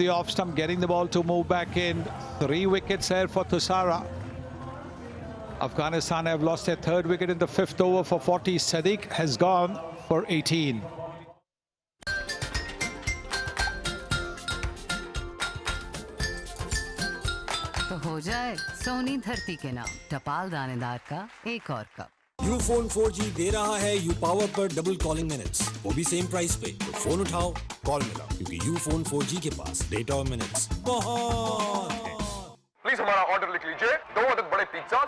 the off stump, getting the ball to move back in. 3 wickets here for Thusara. Afghanistan have lost their 3rd wicket in the 5th over for 40. Sadiq has gone for 18. तो हो जाए सोनी धरती के नाम टपाल दानेदार का एक और कप। यूफोन 4G दे रहा है यू पावर पर डबल कॉलिंग मिनट्स, वो भी सेम प्राइस पे। तो फोन उठाओ, कॉल मिला, क्योंकि यूफोन 4G के पास डेटा और मिनट्स बहुत है। प्लीज हमारा ऑर्डर लिख लीजिए। 2 अदद बड़े पिज्जा,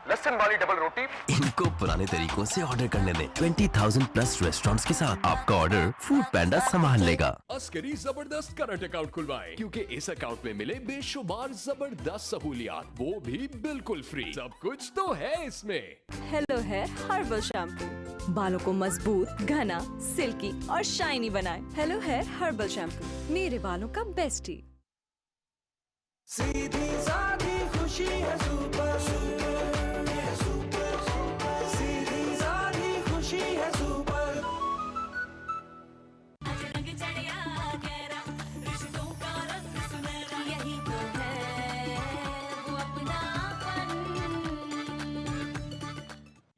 लहसुन वाली डबल रोटी। इनको पुराने तरीकों से ऑर्डर करने दें। 20,000 प्लस रेस्टोरेंट्स के साथ आपका ऑर्डर फूड पैंडा संभाल लेगा। अस्करी जबरदस्त करंट अकाउंट खुलवाएं, क्योंकि इस अकाउंट में मिले बेशुमार जबरदस्त सहूलियात, वो भी बिल्कुल फ्री। सब कुछ तो है इसमें। हेलो है हर्बल शैम्पू, बालों को मजबूत, घना, सिल्की और शाइनी बनाए। हेलो है हर्बल शैम्पू, मेरे बालों का बेस्टी। सीधी सादी खुशी है सुपर, सीधी सादी खुशी है सुपर।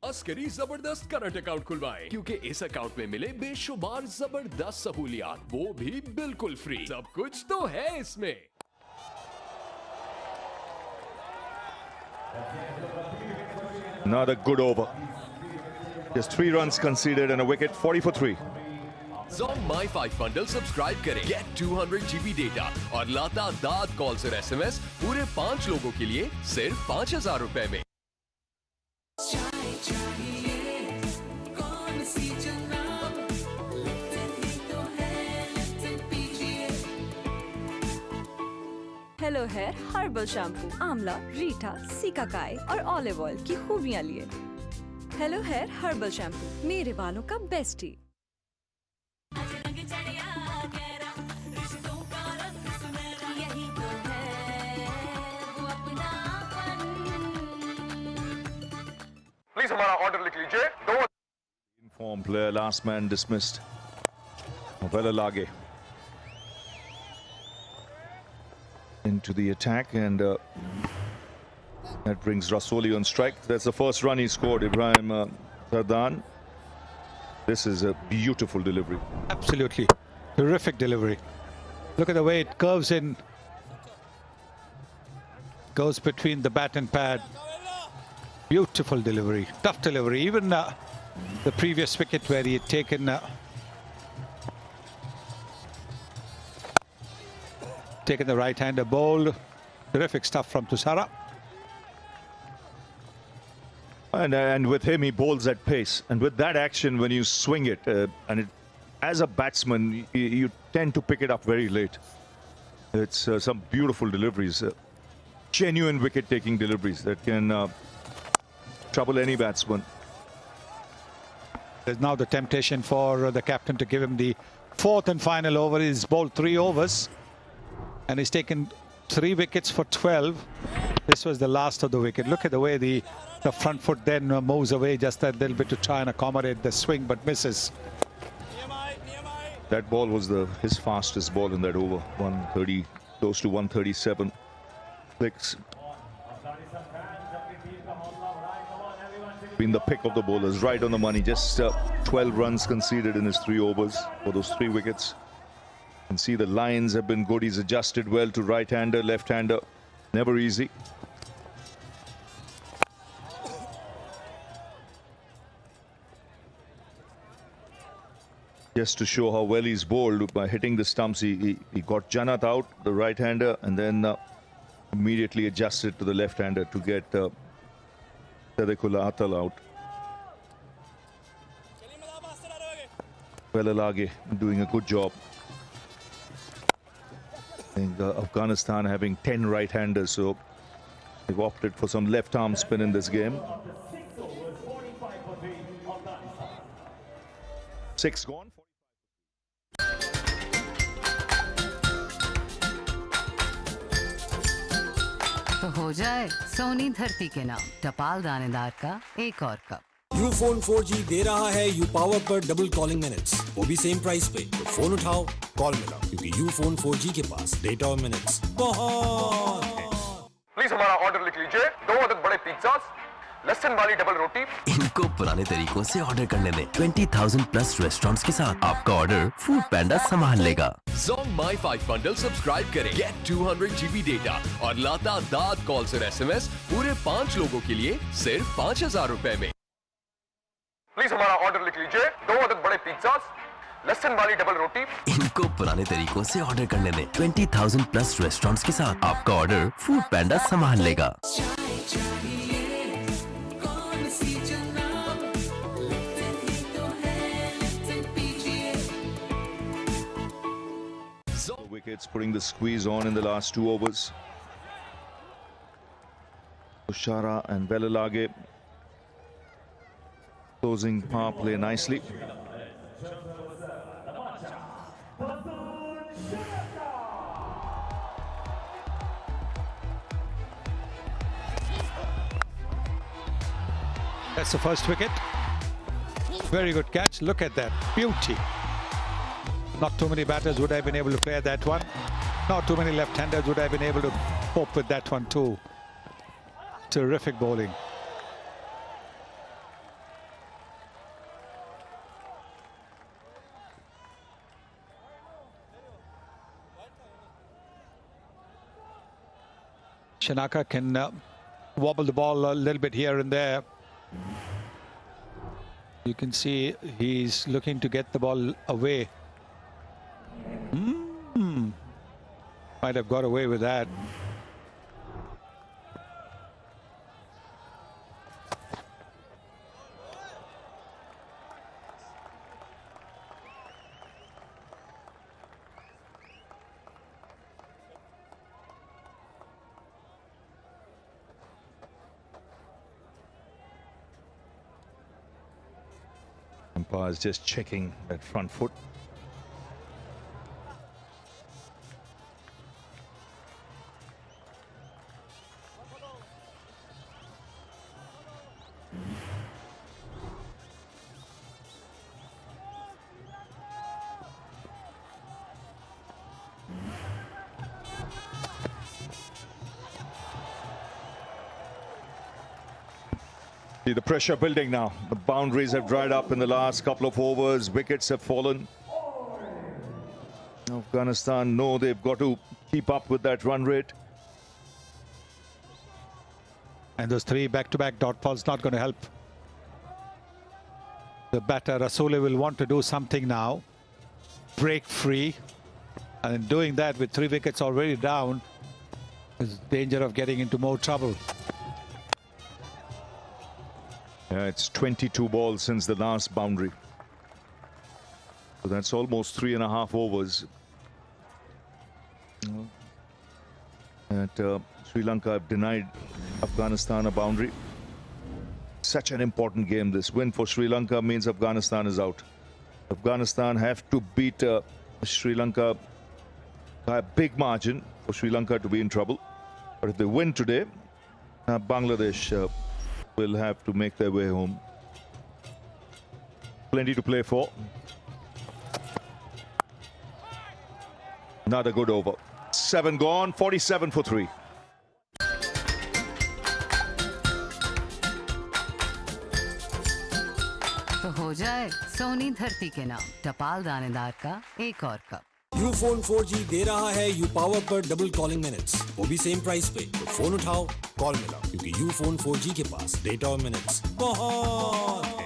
अस्करी जबरदस्त करंट अकाउंट खुलवाएं, क्योंकि इस अकाउंट में मिले बेशुमार जबरदस्त सहूलियात, वो भी बिल्कुल फ्री। सब कुछ तो है इसमें। Another good over. Just 3 runs conceded and a wicket, 40 for 3. Zone My5 bundle subscribe करें, get 200 GB डेटा और लाता दाद कॉल्स और SMS पूरे 5 लोगों के लिए सिर्फ 5,000 रुपए में। हेलो हेयर हर्बल शैम्पू, आंवला, रीठा, सिकाकाई और ऑलिव ऑयल की खूबियां लिए। हेलो हेयर हर्बल शैम्पू, मेरे बालों का बेस्टी। प्लीज हमारा ऑर्डर लिख लीजिए। 2 Informed player, last man dismissed. Lage into the attack, and that brings Rasoli on strike. That's the first run he scored, Ibrahim Sardan. This is a beautiful delivery. Absolutely. Terrific delivery. Look at the way it curves in. Goes between the bat and pad. Beautiful delivery. Tough delivery. Even the previous wicket where he had taken the right-hander bowled. Terrific stuff from Thusara. And with him, he bowls at pace. And with that action, when you swing it, as a batsman, you tend to pick it up very late. It's some beautiful deliveries. Genuine wicket-taking deliveries that can trouble any batsman. There's now the temptation for the captain to give him the 4th and final over. He's bowled 3 overs. And he's taken 3 wickets for 12. This was the last of the wicket. Look at the way the front foot then moves away just a little bit to try and accommodate the swing, but misses. That ball was his fastest ball in that over. 130, close to 137 clicks. Been the pick of the bowlers, right on the money. Just 12 runs conceded in his 3 overs for those 3 wickets. And see the lines have been good. He's adjusted well to right-hander, left-hander. Never easy. Just to show how well he's bowled by hitting the stumps, he got Janat out, the right-hander, and then immediately adjusted to the left-hander to get Sadekula Atal out. Lage doing a good job. Afghanistan having 10 right-handers, so they've opted for some left-arm spin in this game. 6 gone. तो हो जाए सोनी धरती के नाम टपाल दानेदार का एक और कप। यूफोन 4G दे रहा है यू पावर पर डबल कॉलिंग मिनट्स, वो भी सेम प्राइस पे। फोन उठाओ, कॉल मिलाओ, क्योंकि यूफोन 4G के पास डेटा और मिनट्स बहुत है। प्लीज हमारा ऑर्डर लिख लीजिए, 2 अदद बड़े पिज्जास, लहसुन वाली डबल रोटी। इनको पुराने तरीकों से ऑर्डर करने दें। 20,000 प्लस रेस्टोरेंट्स के साथ आपका ऑर्डर फूड पैंडा संभाल लेगा। Zong My 5 बंडल सब्सक्राइब करें, गेट 200 GB डेटा और लाता दाद कॉल्स और SMS पूरे 5 लोगों के लिए सिर्फ 5,000 रुपए में। प्लीज हमारा ऑर्डर लिख लीजिए, 2 अदद बड़े पिज्जास, लहसुन वाली डबल रोटी। इनको पुराने तरीकों से ऑर्डर करने दें। 20,000 प्लस रेस्टोरेंट्स के साथ आपका ऑर्डर फूड पैंडा संभाल लेगा। Wickets putting the squeeze on in the last 2 overs. Tushara and Velalage closing power play nicely. That's the first wicket. Very good catch. Look at that. Beauty. Not too many batters would have been able to clear that one. Not too many left-handers would have been able to cope with that one too. Terrific bowling. Shanaka can wobble the ball a little bit here and there. You can see he's looking to get the ball away. Might have got away with that. Umpire's just checking that front foot. See the pressure building now. The boundaries have dried up in the last couple of overs. Wickets have fallen. Afghanistan know they've got to keep up with that run rate. And those 3 back-to-back dot balls not going to help. The batter Rasule will want to do something now. Break free. And in doing that with 3 wickets already down, there's danger of getting into more trouble. Yeah, it's 22 balls since the last boundary. So that's almost 3.5 overs. Sri Lanka have denied Afghanistan a boundary. Such an important game. This win for Sri Lanka means Afghanistan is out. Afghanistan have to beat Sri Lanka by a big margin for Sri Lanka to be in trouble. But if they win today, Bangladesh will have to make their way home. Plenty to play for. Not a good over. 7 gone, 47 for 3. तो हो जाए सोनी धरती के नाम टपाल दानेदार का एक और कप। यूफोन 4G दे रहा है यू पावर पर डबल कॉलिंग मिनट्स, वो भी सेम प्राइस पे। तो फोन उठाओ, कॉल मिलाओ, क्योंकि यूफोन 4G के पास डेटा और मिनट्स बहुत है।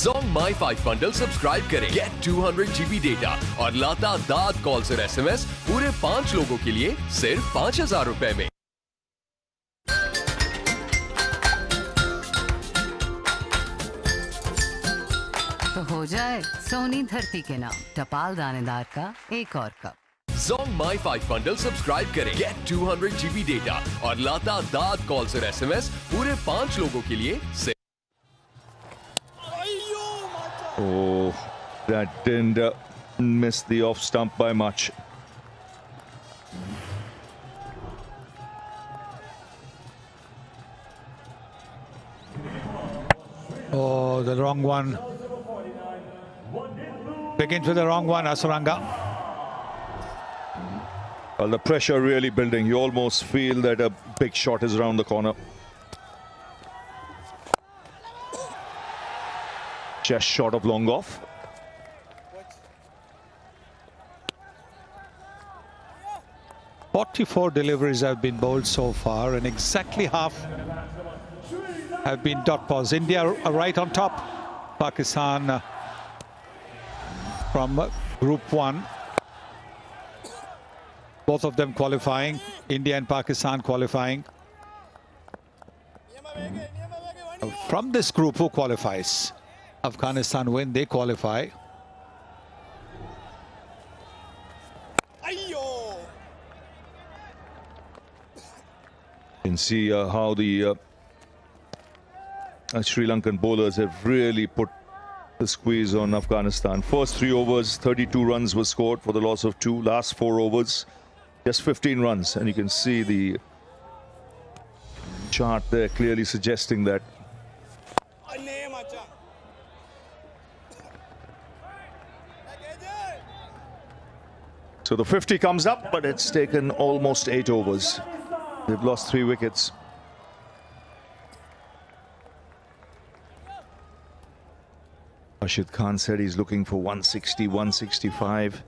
Zong My 5 बंडल सब्सक्राइब करें, गेट 200 GB डेटा और लाता दाद कॉल्स और SMS पूरे 5 लोगों के लिए सिर्फ 5,000 रुपए में। तो हो जाए सोनी धरती के नाम टपाल दानेदार का एक और cup. Zong My 5 bundle subscribe करें, गेट 200 GB डेटा और लाता दाद कॉल्स और SMS पूरे 5 लोगों के लिए सिर्फ। Oh, that didn't miss the off stump by much. Oh, the wrong one. Begins with the wrong one, Asuranga. Well, the pressure really building. You almost feel that a big shot is around the corner. Just short of long off. "44 deliveries have been bowled so far, and exactly half have been dot balls. India are right on top. Pakistan from Group 1. Both of them qualifying. India and Pakistan qualifying. From this group, who qualifies? Afghanistan win, they qualify. You can see how the Sri Lankan bowlers have really put the squeeze on Afghanistan. First 3 overs, 32 runs were scored for the loss of 2. Last 4 overs, just 15 runs. And you can see the chart there clearly suggesting that. So the 50 comes up, but it's taken almost 8 overs. They've lost 3 wickets. Rashid Khan said he's looking for 160, 165.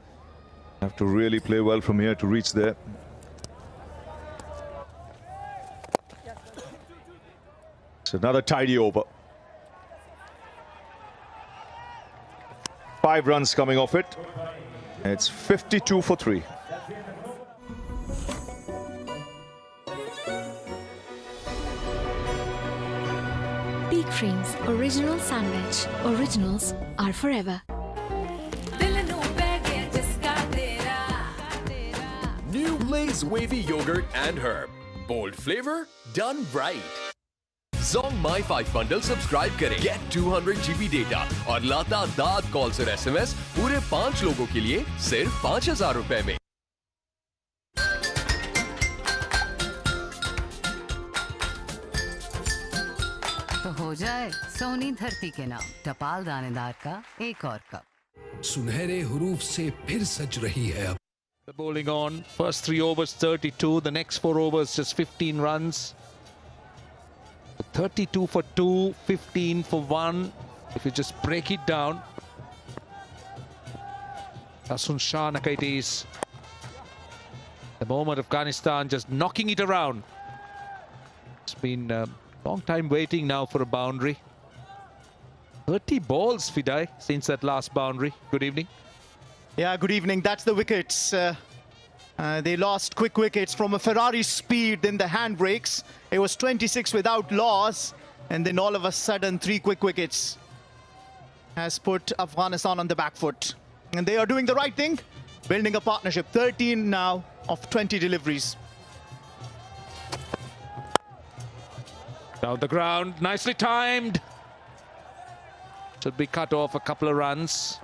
Have to really play well from here to reach there. It's another tidy over. 5 runs coming off it. It's 52 for 3. Peak Frames Original Sandwich. Originals are forever. New Lay's Wavy Yogurt and Herb. Bold flavor, done right. Zong My 5 bundle subscribe करें. Get 200 GB data और लाता दाद calls और SMS पूरे 5 लोगों के लिए सिर्फ 5,000 रुपए में. तो हो जाए सोनी धरती के नाम टपाल दानेदार का एक और कप. सुनहरे हरूफ से फिर सज रही है अब. The bowling on. First 3 overs 32. The next 4 overs just 15 runs. 32 for 2, 15 for 1. If you just break it down. Asun Shah it is. The moment Afghanistan just knocking it around. It's been a long time waiting now for a boundary. 30 balls, Fidai, since that last boundary. Good evening. Yeah, good evening. That's the wickets. They lost quick wickets from a Ferrari speed, then the handbrakes. It was 26 without loss, and then all of a sudden 3 quick wickets has put Afghanistan on the back foot. And they are doing the right thing, building a partnership. 13 now of 20 deliveries. Down the ground, nicely timed. Should be cut off a couple of runs.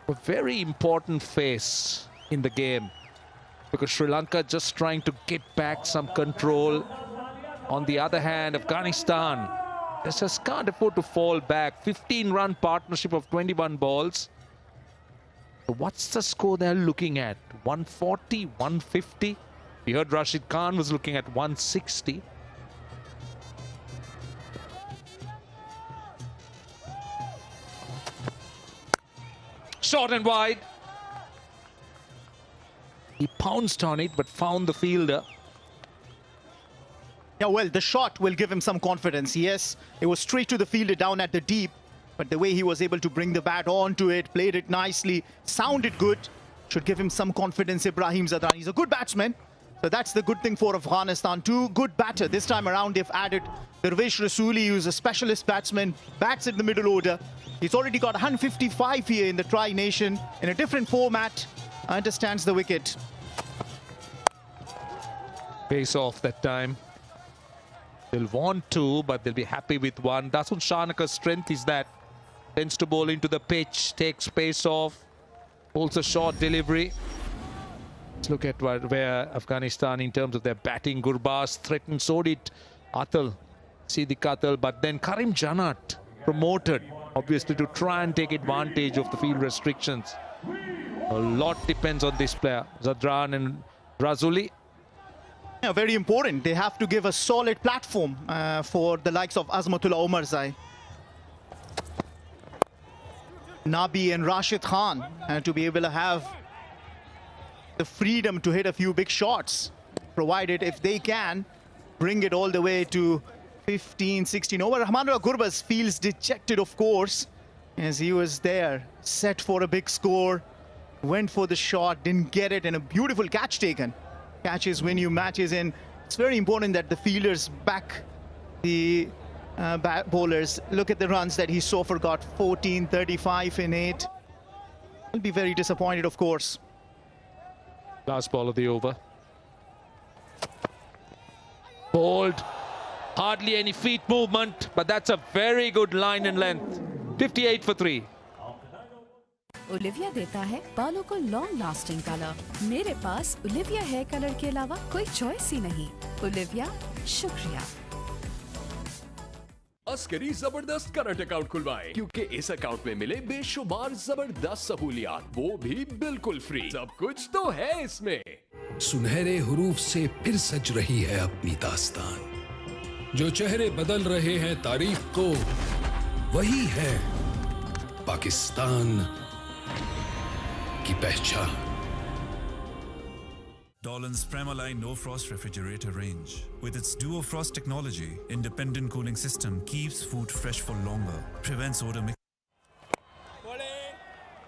A very important phase in the game, because Sri Lanka just trying to get back some control. On the other hand, Afghanistan just can't afford to fall back. 15-run partnership of 21 balls. So what's the score they're looking at? 140, 150? We heard Rashid Khan was looking at 160. Short and wide. He pounced on it, but found the fielder. Yeah, well, the shot will give him some confidence. Yes, it was straight to the fielder down at the deep, but the way he was able to bring the bat onto it, played it nicely, sounded good, should give him some confidence. Ibrahim Zadran, he's a good batsman. So that's the good thing for Afghanistan. 2 good batter. This time around, they've added Parvesh Rasuli, who's a specialist batsman, bats in the middle order. He's already got 155 here in the Tri-Nation in a different format. Understands the wicket. Face off that time. They'll want 2, but they'll be happy with 1. Dasun Shanaka's strength is that. Tends to bowl into the pitch, takes pace off, pulls a short delivery. Let's look at where Afghanistan, in terms of their batting, Gurbaz threatened, so did Atal, Siddiq Atal, but then Karim Janat promoted, obviously, to try and take advantage of the field restrictions. A lot depends on this player, Zadran and Razuli. Yeah, very important. They have to give a solid platform for the likes of Azmatullah Omarzai, Nabi and Rashid Khan to be able to have the freedom to hit a few big shots, provided if they can bring it all the way to 15, 16 over. Rahmanullah Gurbaz feels dejected, of course, as he was there, set for a big score, went for the shot, didn't get it, and a beautiful catch taken. Catches win you matches, and it's very important that the fielders back the bowlers. Look at the runs that he so far got, 14, 35 and 8. He'll be very disappointed, of course. Last ball of the over. Bowled. Hardly any feet movement, but that's a very good line and length. 58 for 3. Olivia देता है बालों को long lasting colour. मेरे पास Olivia hair colour के अलावा कोई choice ही नहीं। Olivia, शुक्रिया। अस्करी जबरदस्त करंट अकाउंट खुलवाएं, क्योंकि इस अकाउंट में मिले बेशुमार जबरदस्त सहूलियात, वो भी बिल्कुल फ्री। सब कुछ तो है इसमें। सुनहरे हुरूफ से फिर सज रही है अपनी दास्तान, जो चेहरे बदल रहे हैं तारीख को, वही है पाकिस्तान की पहचान। Dolan's Premaline No Frost refrigerator range, with its Duo Frost technology, independent cooling system keeps food fresh for longer, prevents odor mix.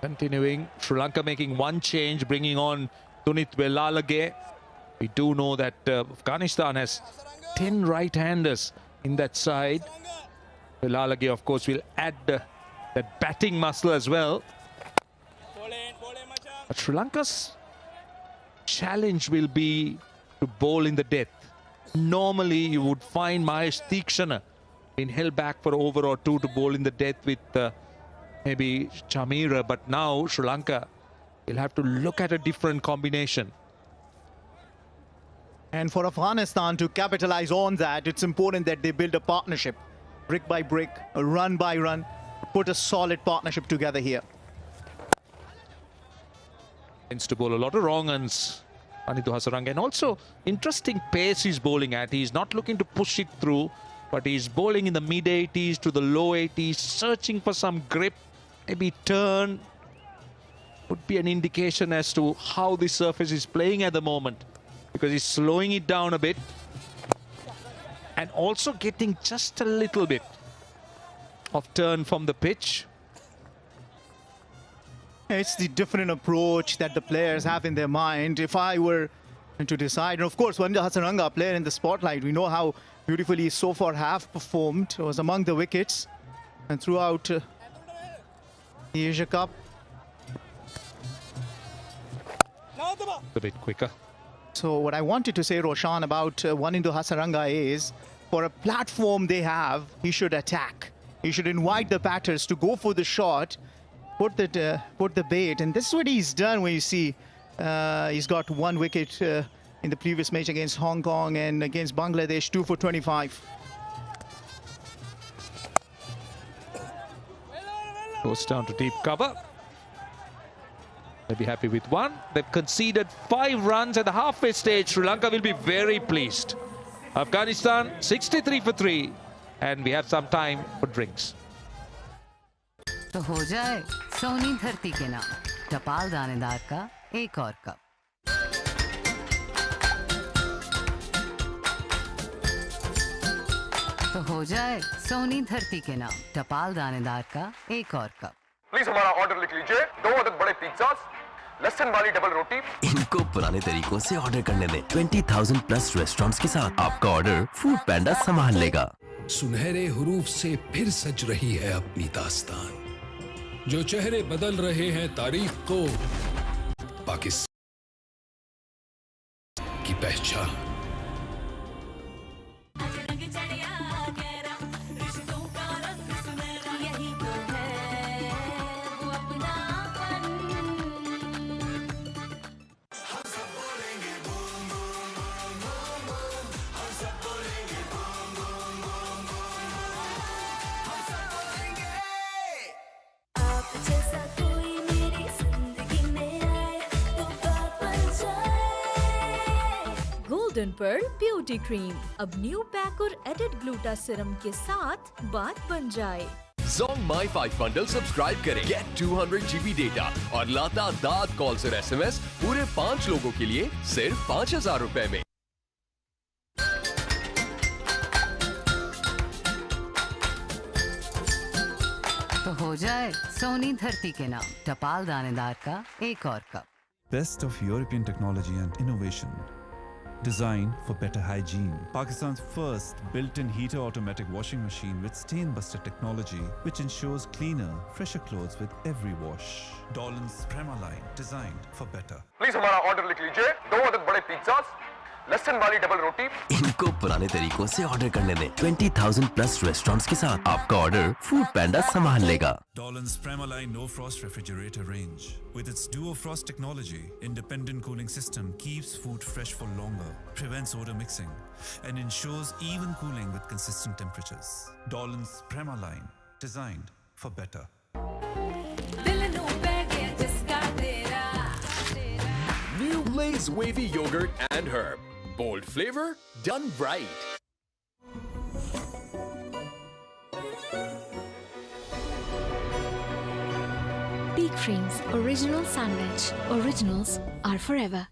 Continuing, Sri Lanka making one change, bringing on Tunit Velalage. We do know that Afghanistan has 10 right-handers in that side. Velalage, of course, will add that batting muscle as well. But Sri Lanka's challenge will be to bowl in the death. Normally, you would find Mahesh Theekshana being held back for over or two to bowl in the death with maybe Chamira. But now, Sri Lanka will have to look at a different combination. And for Afghanistan to capitalize on that, it's important that they build a partnership, brick by brick, run by run, put a solid partnership together here. Tends to bowl a lot of wrong uns, Anidhu Hasaranga, and also interesting pace he's bowling at. He's not looking to push it through, but he's bowling in the mid 80s to the low 80s, searching for some grip, maybe turn. Would be an indication as to how the surface is playing at the moment, because he's slowing it down a bit and also getting just a little bit of turn from the pitch. It's the different approach that the players have in their mind. If I were to decide, and of course, Anidhu Hasaranga, player in the spotlight, we know how beautifully so far have performed. Was among the wickets and throughout the Asia Cup. A bit quicker. So what I wanted to say, Roshan, about Anidhu Hasaranga is, for a platform they have, he should attack. He should invite the batters to go for the shot, put the bait, and this is what he's done. When you see he's got one wicket in the previous match against Hong Kong and against Bangladesh, 2 for 25. Goes down to deep cover. They'll be happy with one. They've conceded 5 runs at the halfway stage. Sri Lanka will be very pleased. Afghanistan 63 for 3, and we have some time for drinks. तो हो जाए सोनी धरती के नाम टपाल दानेदार का एक और कप। तो हो जाए सोनी धरती के नाम टपाल दानेदार का एक और कप। प्लीज हमारा ऑर्डर लिख लीजिए, 2 अदद बड़े पिज्जाज, लहसुन वाली डबल रोटी। इनको पुराने तरीकों से ऑर्डर करने दें। 20,000 प्लस रेस्टोरेंट्स के साथ आपका ऑर्डर फूड पैंडा संभाल लेगा। सुनहरे हुरूफ से फिर सज रही है अपनी दास्तान, जो चेहरे बदल रहे हैं तारीख को, पाकिस्तान की पहचान। गोल्डन पर्ल ब्यूटी क्रीम अब न्यू पैक और एडेड ग्लूटा सीरम के साथ बात बन जाए। Zong My 5 bundle सब्सक्राइब करें, get 200 GB डेटा और लाता दाद कॉल्स और SMS पूरे 5 लोगों के लिए सिर्फ 5,000 रुपए में। तो हो जाए सोनी धरती के नाम टपाल दानेदार का एक और cup. Best of European technology and innovation. Designed for better hygiene. Pakistan's first built-in heater automatic washing machine with stain buster technology, which ensures cleaner, fresher clothes with every wash. Dolan's Prema line, designed for better. Please हमारा order लिख लीजिए, 2 अदद बड़े pizzas, लहसुन वाली double रोटी। इनको पुराने तरीकों से ऑर्डर करने दें। 20,000 प्लस रेस्टोरेंट्स के साथ आपका ऑर्डर फूड पैंडा संभाल लेगा। Dolan's Prema line no frost refrigerator range. With its duo frost technology, independent cooling system keeps food fresh for longer, prevents odor mixing, and ensures even cooling with consistent temperatures. Dolan's Prema line, designed for better. New Lay's wavy yogurt and herb. Bold flavor done right. Peak Frames Original Sandwich. Originals are forever.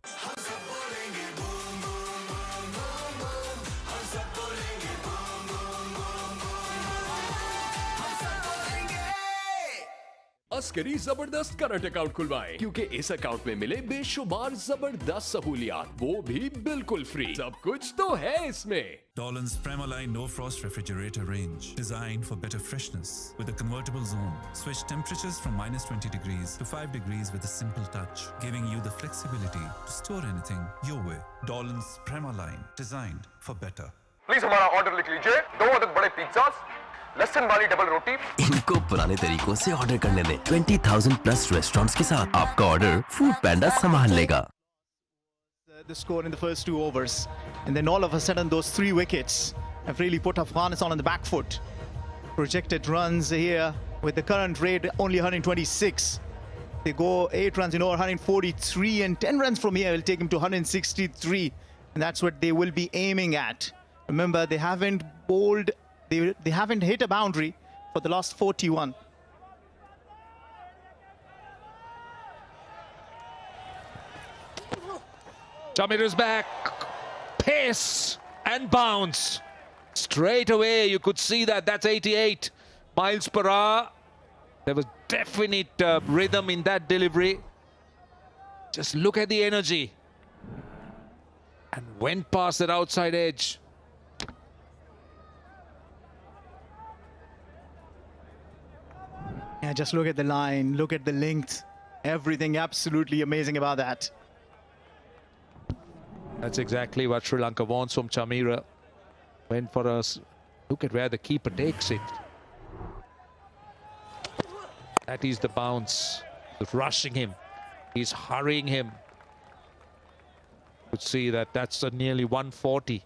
Askari जबरदस्त current account खुलवाएं, क्योंकि इस account में मिले बेशुमार जबरदस्त सहूलियात, वो भी बिल्कुल फ्री। सब कुछ तो है इसमें। Dolan's Prema line no frost refrigerator range, designed for better freshness. With a convertible zone, switch temperatures from -20 degrees to 5 degrees with a simple touch, giving you the flexibility to store anything your way. Dolan's Prema line, designed for better. Please हमारा order लिख लीजिए, 2 अदद बड़े pizzas, लहसुन वाली double रोटी। इनको पुराने तरीकों से ऑर्डर करने दें। 20,000 प्लस रेस्टोरेंट्स के साथ आपका ऑर्डर फूड पैंडा संभाल लेगा। The score in the first 2 overs, and then all of a sudden those 3 wickets have really put Afghanistan on the back foot. Projected runs here with the current rate only 126. They go 8 runs in over 143, and 10 runs from here will take him to 163, and that's what they will be aiming at. Remember, they haven't bowled. They haven't hit a boundary for the last 41. Tamira's back. Pace and bounce. Straight away, you could see that. That's 88 miles per hour. There was definite rhythm in that delivery. Just look at the energy. And went past that outside edge. Yeah, just look at the line, look at the length. Everything absolutely amazing about that. That's exactly what Sri Lanka wants from Chamira. Went for us. Look at where the keeper takes it. That is the bounce. He's rushing him. He's hurrying him. You could see that that's nearly 140.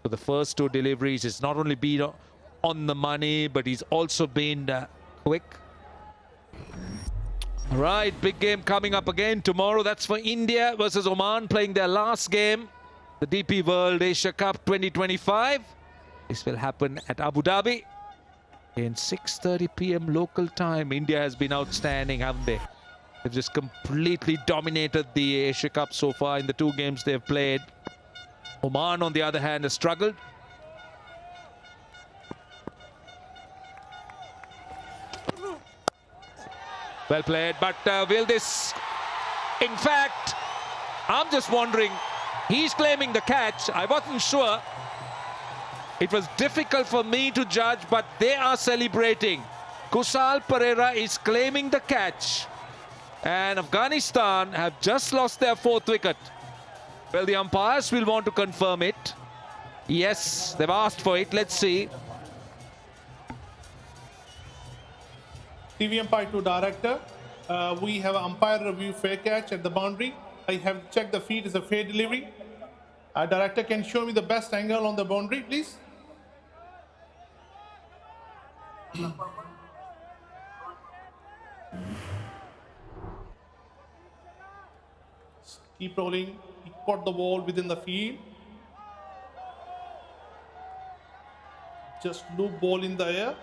For the first 2 deliveries, it's not only been on the money, but he's also been quick. Right, big game coming up again tomorrow. That's for India versus Oman, playing their last game, the DP World Asia Cup 2025. This will happen at Abu Dhabi in 6:30 p.m. local time. India has been outstanding, haven't they? They've just completely dominated the Asia Cup so far in the 2 games they've played. Oman, on the other hand, has struggled. Well played, but will this... In fact, I'm just wondering, he's claiming the catch. I wasn't sure. It was difficult for me to judge, but they are celebrating. Kusal Pereira is claiming the catch. And Afghanistan have just lost their 4th wicket. Well, the umpires will want to confirm it. Yes, they've asked for it. Let's see. TV umpire to director. We have umpire review fair catch at the boundary. I have checked the feed is a fair delivery. Director, can show me the best angle on the boundary, please? Keep rolling. He caught the ball within the field. just loop ball in the air.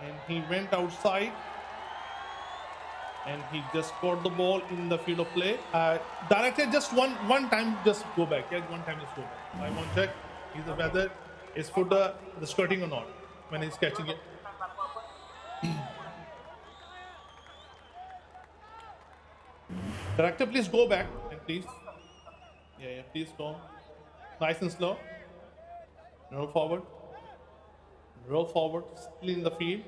And he went outside. And he just caught the ball in the field of play. Director, just one time, just go back. Yeah, one time, just go back. I want to check whether his foot the skirting or not when he's catching it. Director, please go back, please. Yeah, please go. Nice and slow. Roll forward. Roll forward. Still in the field.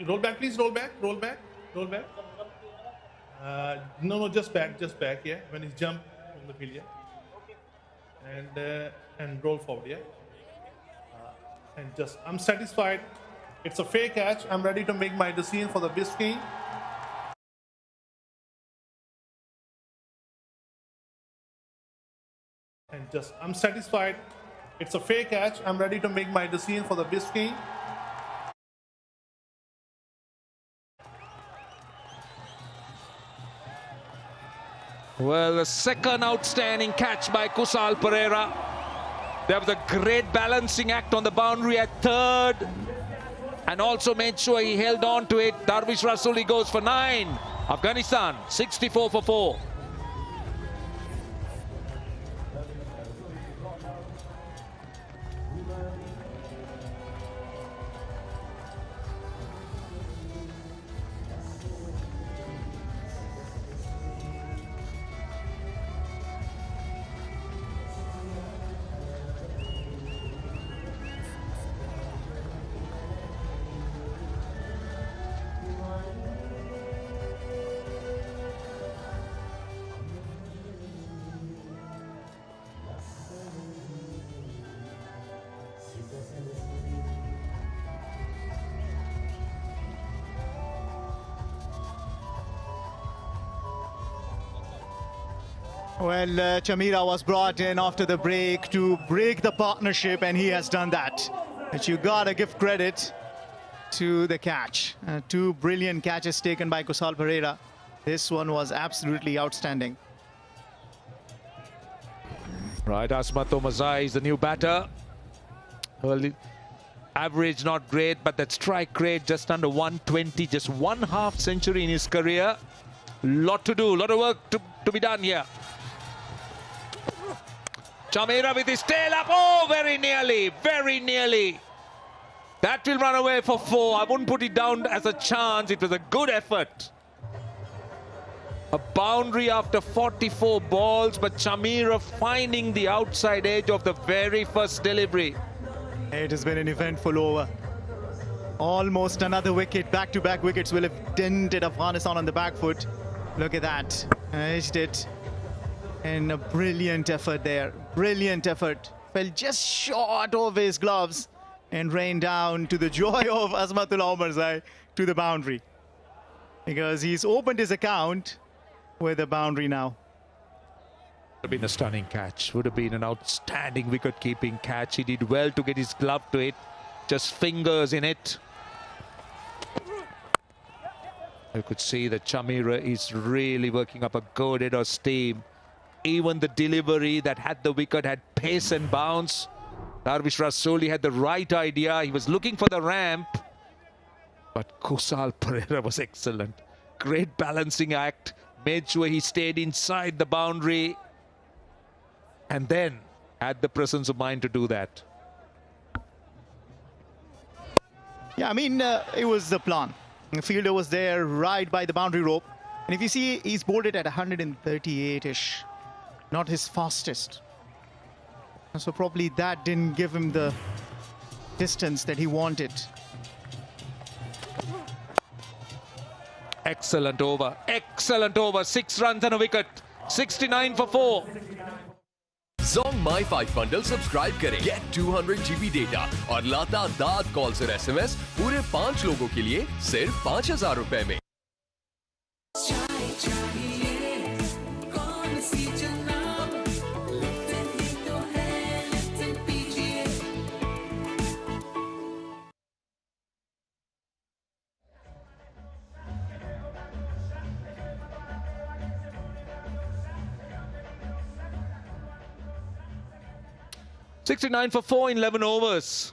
Roll back, please. Roll back. Roll back. Roll back. No, just back. Just back. Yeah, when he's jump in the field. Yeah. And roll forward. Yeah. And just, I'm satisfied. It's a fair catch. I'm ready to make my decision for the biscuit. And just, I'm satisfied. It's a fair catch. I'm ready to make my decision for the biscuit. Well, the second outstanding catch by Kusal Pereira. There was a great balancing act on the boundary at third. And also made sure he held on to it. Darvish Rasooli goes for 9. Afghanistan, 64 for 4. Well, Chamira was brought in after the break to break the partnership, and he has done that. But you gotta give credit to the catch. 2 brilliant catches taken by Kusal Pereira. This one was absolutely outstanding. Right, Asmat Omazai is the new batter. Well, average not great, but that strike rate just under 120, just 1/2 century in his career. Lot to do, lot of work to be done here. Chamira with his tail up. Oh, very nearly, very nearly. That will run away for 4. I wouldn't put it down as a chance. It was a good effort. A boundary after 44 balls, but Chamira finding the outside edge of the very first delivery. It has been an eventful over. Almost another wicket. Back-to-back wickets will have dented Afghanistan on the back foot. Look at that. Edged it. And a brilliant effort there. Brilliant effort. Fell just short of his gloves and rained down to the joy of Azmatullah Omarzai to the boundary. Because he's opened his account with a boundary now. Would have been a stunning catch. Would have been an outstanding wicket-keeping catch. He did well to get his glove to it. Just fingers in it. You could see that Chamira is really working up a good head of steam. Even the delivery that had the wicket had pace and bounce. Darvish Rasooli had the right idea. He was looking for the ramp. But Kusal Pereira was excellent. Great balancing act. Made sure he stayed inside the boundary. And then had the presence of mind to do that. Yeah, I mean, it was the plan. The fielder was there right by the boundary rope. And if you see, he's bowled it at 138-ish. Not his fastest. So probably that didn't give him the distance that he wanted. Excellent over. Excellent over. 6 runs and a wicket. 69 for 4. Zong My 5 bundle subscribe करें. Get 200 GB data और लाता दाद calls और SMS पूरे 5 लोगों के लिए सिर्फ 5,000 रुपए में. 69 for 4 in 11 overs.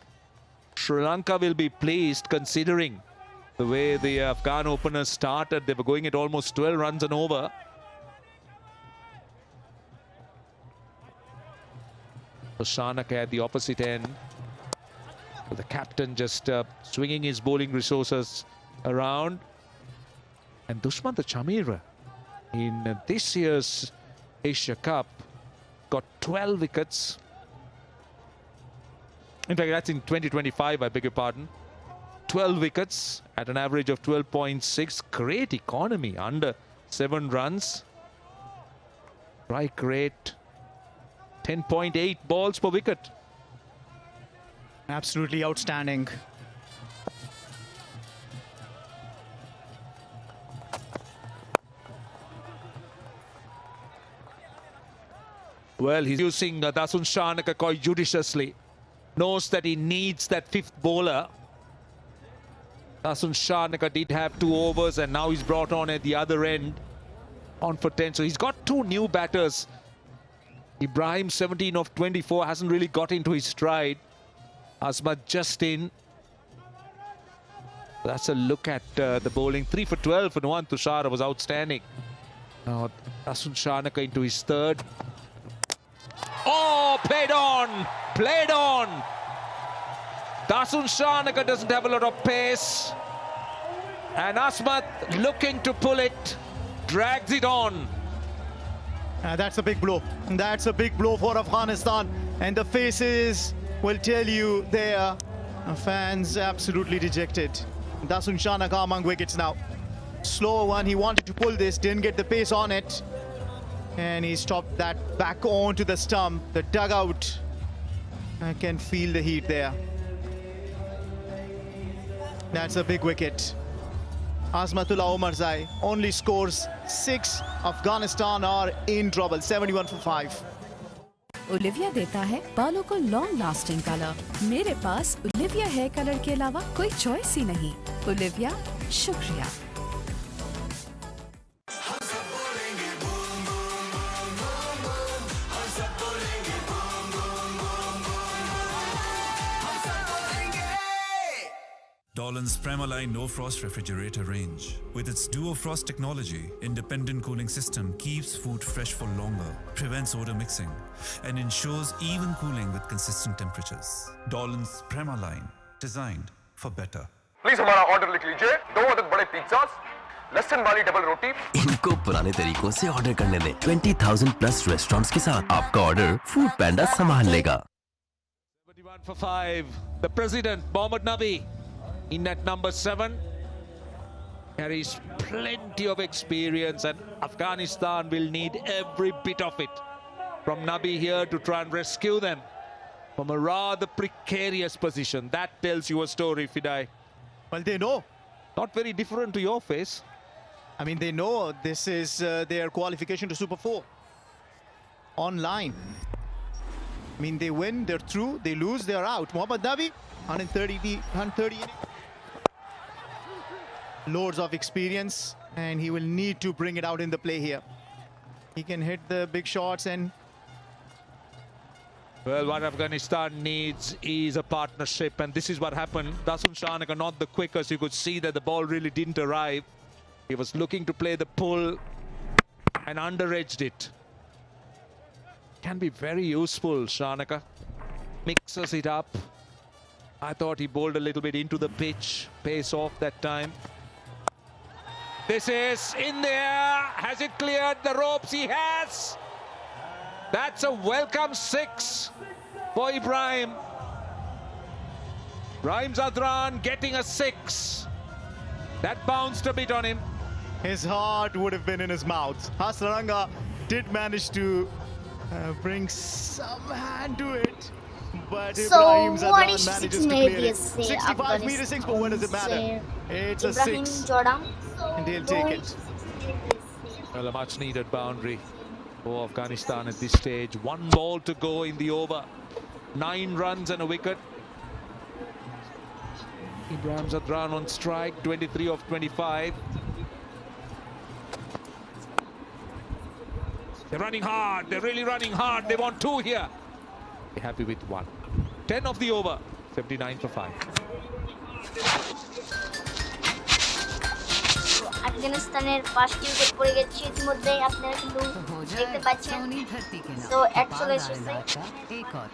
Sri Lanka will be pleased considering the way the Afghan openers started. They were going at almost 12 runs an over. Shanaka at the opposite end. The captain just swinging his bowling resources around. And Dushman Chamira in this year's Asia Cup got 12 wickets. In fact, that's in 2025, I beg your pardon. 12 wickets at an average of 12.6. Great economy, under 7 runs. Strike rate, 10.8 balls per wicket. Absolutely outstanding. Well, he's using Dasun Shanaka quite judiciously. Knows that he needs that 5th bowler. Dasun Shanaka did have 2 overs and now he's brought on at the other end on for 10. So he's got 2 new batters. Ibrahim, 17 of 24, hasn't really got into his stride. Asmat just in. That's a look at the bowling. 3 for 12 for Nuwan Tushara was outstanding. Now Dasun Shanaka into his 3rd. Oh, played on! Played on! Dasun Shanaka doesn't have a lot of pace. And Asmat looking to pull it. Drags it on. That's a big blow. That's a big blow for Afghanistan. And the faces will tell you their fans absolutely dejected. Dasun Shanaka among wickets now. Slower one, he wanted to pull this, didn't get the pace on it. And he stopped that back onto the stump, the dugout. I can feel the heat there. That's a big wicket. Azmatullah Omarzai only scores 6. Afghanistan are in trouble. 71 for 5. Olivia देता है बालों को long lasting colour. मेरे पास Olivia hair colour के अलावा कोई choice ही नहीं। Olivia, शुक्रिया। Dolan's Premaline No Frost refrigerator range. With its Duo Frost technology, independent cooling system keeps food fresh for longer, prevents odor mixing, and ensures even cooling with consistent temperatures. Dolan's Premaline, designed for better. Please हमारा order लिख लीजिए 2 अदद बड़े pizzas लहसुन वाली double रोटी इनको पुराने तरीकों से ऑर्डर करने दें 20,000 प्लस रेस्टोरेंट्स के साथ आपका ऑर्डर फूड पैंडा संभाल लेगा 71 for 5. The president, Mohammad Nabi, in at number 7. Carries plenty of experience and Afghanistan will need every bit of it from Nabi here to try and rescue them from a rather precarious position. That tells you a story, Fidai. Well, they know. Not very different to your face. I mean, they know this is their qualification to Super 4. Online. I mean, they win, they're through. They lose, they're out. Mohammad Nabi, 130 innings. Loads of experience, and he will need to bring it out in the play here. He can hit the big shots and... Well, what Afghanistan needs is a partnership, and this is what happened. Dasun Shanaka not the quickest. You could see that the ball really didn't arrive. He was looking to play the pull and under-edged it. Can be very useful, Shanaka. Mixes it up. I thought he bowled a little bit into the pitch. Pace off that time. This is in the air. Has it cleared the ropes? He has. That's a welcome 6 for Ibrahim. Rahim Zadran getting a 6. That bounced a bit on him. His heart would have been in his mouth. Hasranga did manage to bring some hand to it. But Ibrahim Zadran manages to clear it. 65 meter 6, but what does it matter? It's a 6. And they'll take it. Well, a much needed boundary for Afghanistan at this stage. 1 ball to go in the over. 9 runs and a wicket. Ibrahim Zadran on strike, 23 of 25. They're running hard. They're really running hard. They want 2 here. happy with 1. 10 of the over, 59 for 5. আফগানিস্তানের 5টি wicket পড়ে গেছে ইতিমধ্যে আপনারা কিন্তু দেখতে পাচ্ছেন so 140 से एक और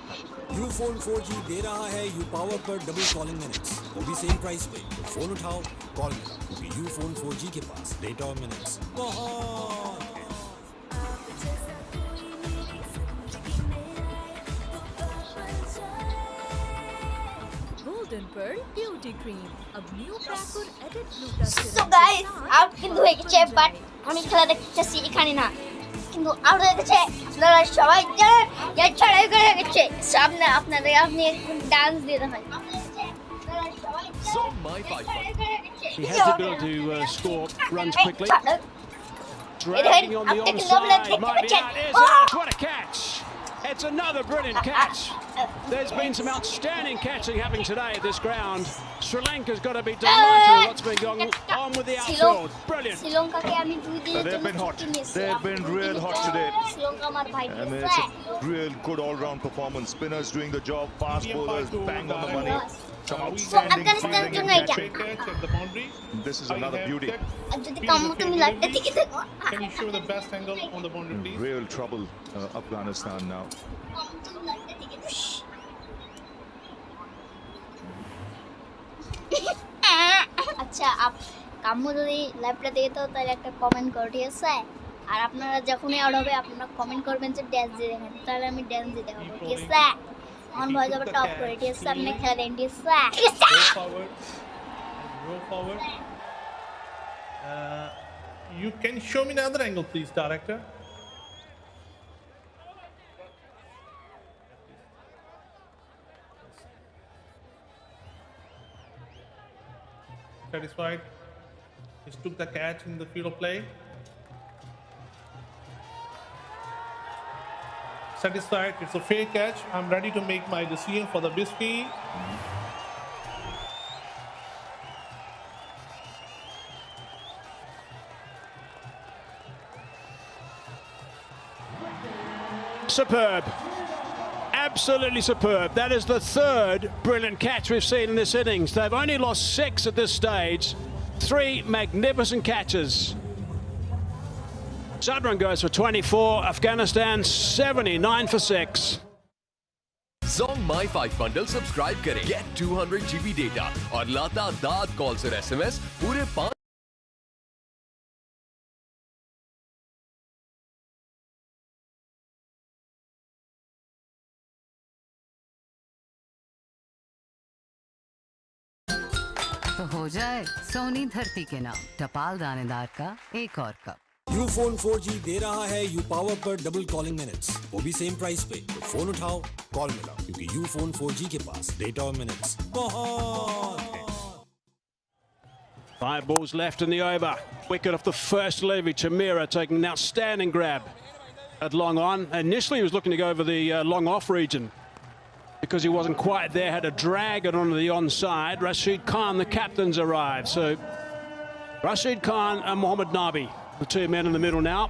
यूफोन 4G दे रहा है यू पावर पर डबल कॉलिंग मिनट्स वो भी सेम प्राइस पे तो फोन उठाओ कॉल मिलाओ क्योंकि यूफोन 4G के पास डेटा और मिनट्स बहुत है। Golden Pearl Beauty Cream अब न्यू पैक और edit gluta so guys out কিন্তু হয়ে গেছে বাট আমি খেলা দেখতেছি এখানে না কিন্তু আউট হয়ে গেছে আপনারা সবাই জানেন যে ছড়াই করে গেছে সামনে আপনাদের আপনি ডান্স দিতে হয় Zone My 5 bundle. He has the ability to score runs quickly. Dragging on the onside, might be out. Is out. What a catch! It's another brilliant catch. There's been some outstanding catching happening today at this ground. Sri Lanka's got to be delighted with what's been going on with the outfield. Brilliant. They've been hot. They've been real hot today. I mean, it's a real good all-round performance. Spinners doing the job, fast bowlers bang on the money. Some outstanding fielding and catching. This is another beauty. Can you show the best angle on the boundary, please? Real trouble, Afghanistan now. আচ্ছা কাম্মু যদি লাইভটা দেখে তো তাহলে একটা comment করো ঠিক আছে আর আপনারা যখনই আউট হবে আপনারা কমেন্ট করবেন যে ড্যান্স দিয়ে দেখেন তাহলে আমি ড্যান্স দিতে হবে ঠিক আছে অন ভয়েস আবার টপ করে ঠিক আছে আপনি খেলা দেন ঠিক আছে Go forward. You can show me another angle, please, director. Satisfied. He took the catch in the field of play. Satisfied. It's a fair catch. I'm ready to make my decision for the biscuit. Superb. Absolutely superb. That is the third brilliant catch we've seen in this innings. They've only lost 6 at this stage. 3 magnificent catches. Sadran goes for 24. Afghanistan 79 for 6. Zone My 5 bundle subscribe करें. Get 200 GB data और लाता दाद calls और SMS पूरे 5 तो हो जाए सोनी धरती के नाम टपाल दानेदार का एक और कप यूफोन 4G दे रहा है यू पावर पर डबल कॉलिंग मिनट्स वो भी सेम प्राइस पे तो फोन उठाओ कॉल मिलाओ क्योंकि यूफोन 4G के पास डेटा और मिनट्स बहुत है। 5 balls left in the over. Wicket off the first levy. Chamira taking an outstanding grab at long on. Initially he was looking to go over the long off region because he wasn't quite there, had to drag it onto the onside. Rashid Khan, the captains, arrived. So Rashid Khan and Mohammad Nabi, the 2 men in the middle now.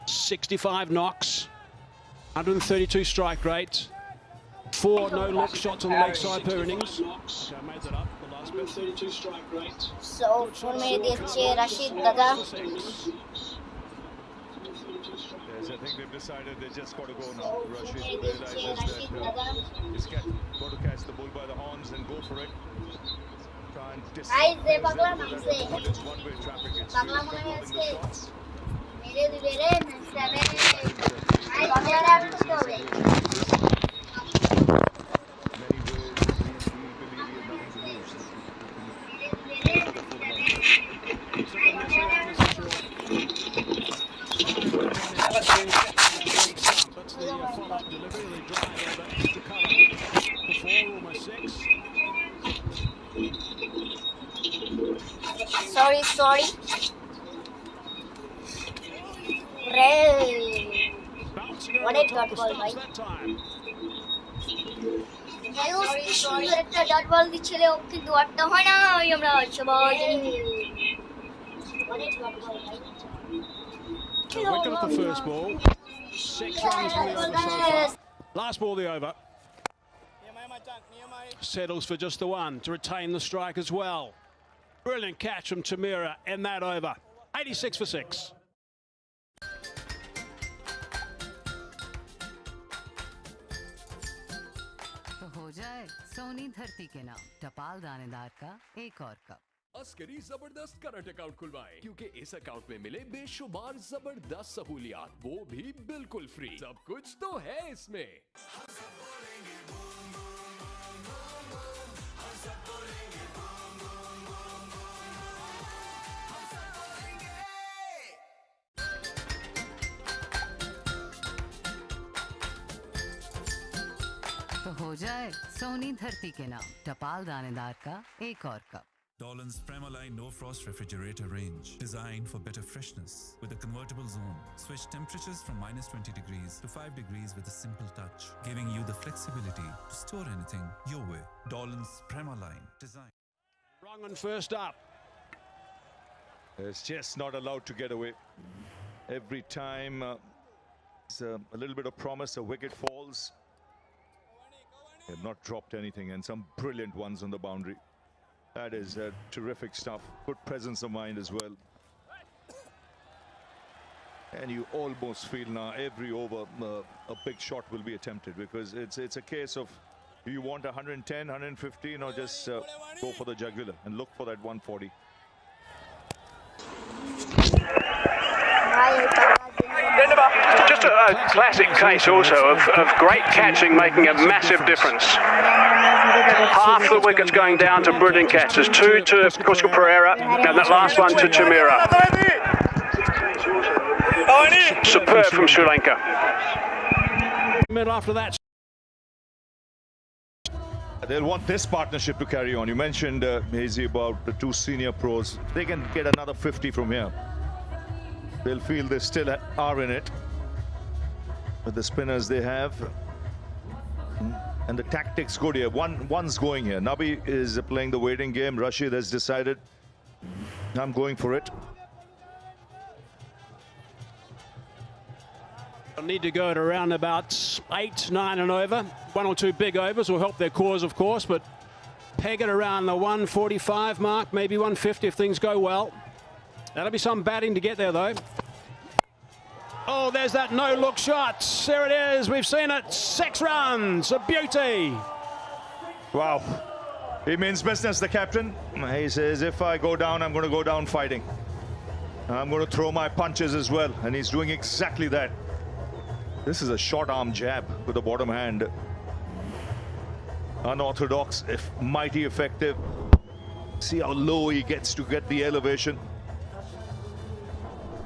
65 knocks, 132 strike rate, 4 no-look shots on the leg side per innings. So I made that up, the last bit. 132 strike rate. So for me, Rashid Dada. Yes, I think they've decided they just got to go now. Rashid realizes that he's got to catch the bull by the horns and go for it. Try and disrupt but it's one-way traffic. It's really calling the shots. Sorry. What a dot ball, bhai. Sorry. একটা dot ball দিছিলে ওকে দুয়ারটা হয় না ওই আমরা সবাই জানি So wicket off the first ball. 6 runs from the over so far. Last ball of the over. Settles for just the one to retain the strike as well. Brilliant catch from Tamira in that over. 86 for 6. तो हो जाए सोनी धरती के नाम टपाल दानेदार का एक और कप। अस्करी जबरदस्त करंट अकाउंट खुलवाएं क्योंकि इस अकाउंट में मिले बेशुमार जबरदस्त सहूलियात, वो भी बिल्कुल फ्री। सब कुछ तो है इसमें। तो हो जाए सोनी धरती के नाम टपाल दानेदार का एक और cup. Dolan's Premaline No Frost Refrigerator range, designed for better freshness with a convertible zone. Switch temperatures from -20 degrees to 5 degrees with a simple touch, giving you the flexibility to store anything your way. Dolan's Premaline design. Wrong on first up. It's just not allowed to get away. Every time it's a little bit of promise, a wicket falls. They have not dropped anything, and some brilliant ones on the boundary. That is terrific stuff. Good presence of mind as well. And you almost feel now every over a big shot will be attempted, because it's a case of, do you want 110, 115, or just go for the jugular and look for that 140. Just a classic case also of great catching making a massive difference. Half the wickets going down to brilliant catches. 2 to Kusku Pereira and that last one to Tamira. Superb from Sri Lanka. Middle after that. They'll want this partnership to carry on. You mentioned, Hazy, about the 2 senior pros. They can get another 50 from here. They'll feel they still are in it with the spinners they have. And the tactics good here. One's going here. Nabi is playing the waiting game. Rashid has decided, I'm going for it. They'll need to go at around about 8, 9 and over. 1 or 2 big overs will help their cause, of course, but peg it around the 145 mark, maybe 150 if things go well. That'll be some batting to get there, though. Oh, there's that no-look shot. There it is. We've seen it. 6 runs. A beauty. Wow. He means business, the captain. He says, if I go down, I'm going to go down fighting. I'm going to throw my punches as well. And he's doing exactly that. This is a short arm jab with the bottom hand. Unorthodox, if mighty effective. See how low he gets to get the elevation.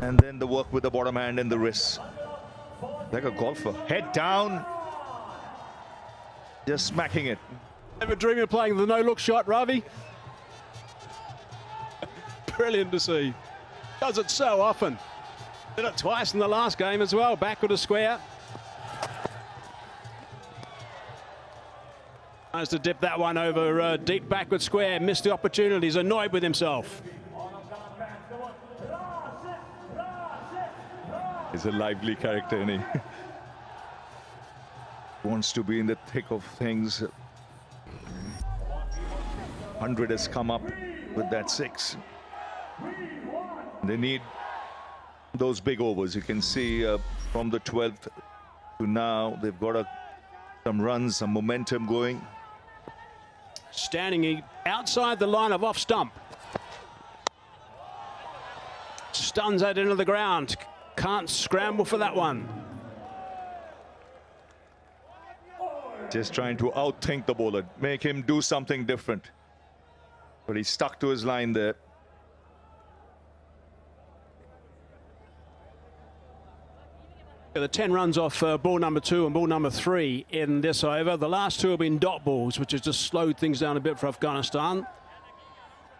And then the work with the bottom hand and the wrists. Like a golfer. Head down. Just smacking it. Ever dream of playing the no-look shot, Ravi? Brilliant to see. Does it so often. Did it twice in the last game as well. Backward to square. Tries to dip that one over deep backward square. Missed the opportunities. Annoyed with himself. He's a lively character, and he wants to be in the thick of things. 100 has come up with that 6. They need those big overs. You can see from the 12th to now, they've got some runs, some momentum going. Standing outside the line of off stump. Stuns that into the ground. Can't scramble for that one. Just trying to outthink the bowler, make him do something different. But he stuck to his line there. The 10 runs off ball number 2 and ball number 3 in this over. The last 2 have been dot balls, which has just slowed things down a bit for Afghanistan.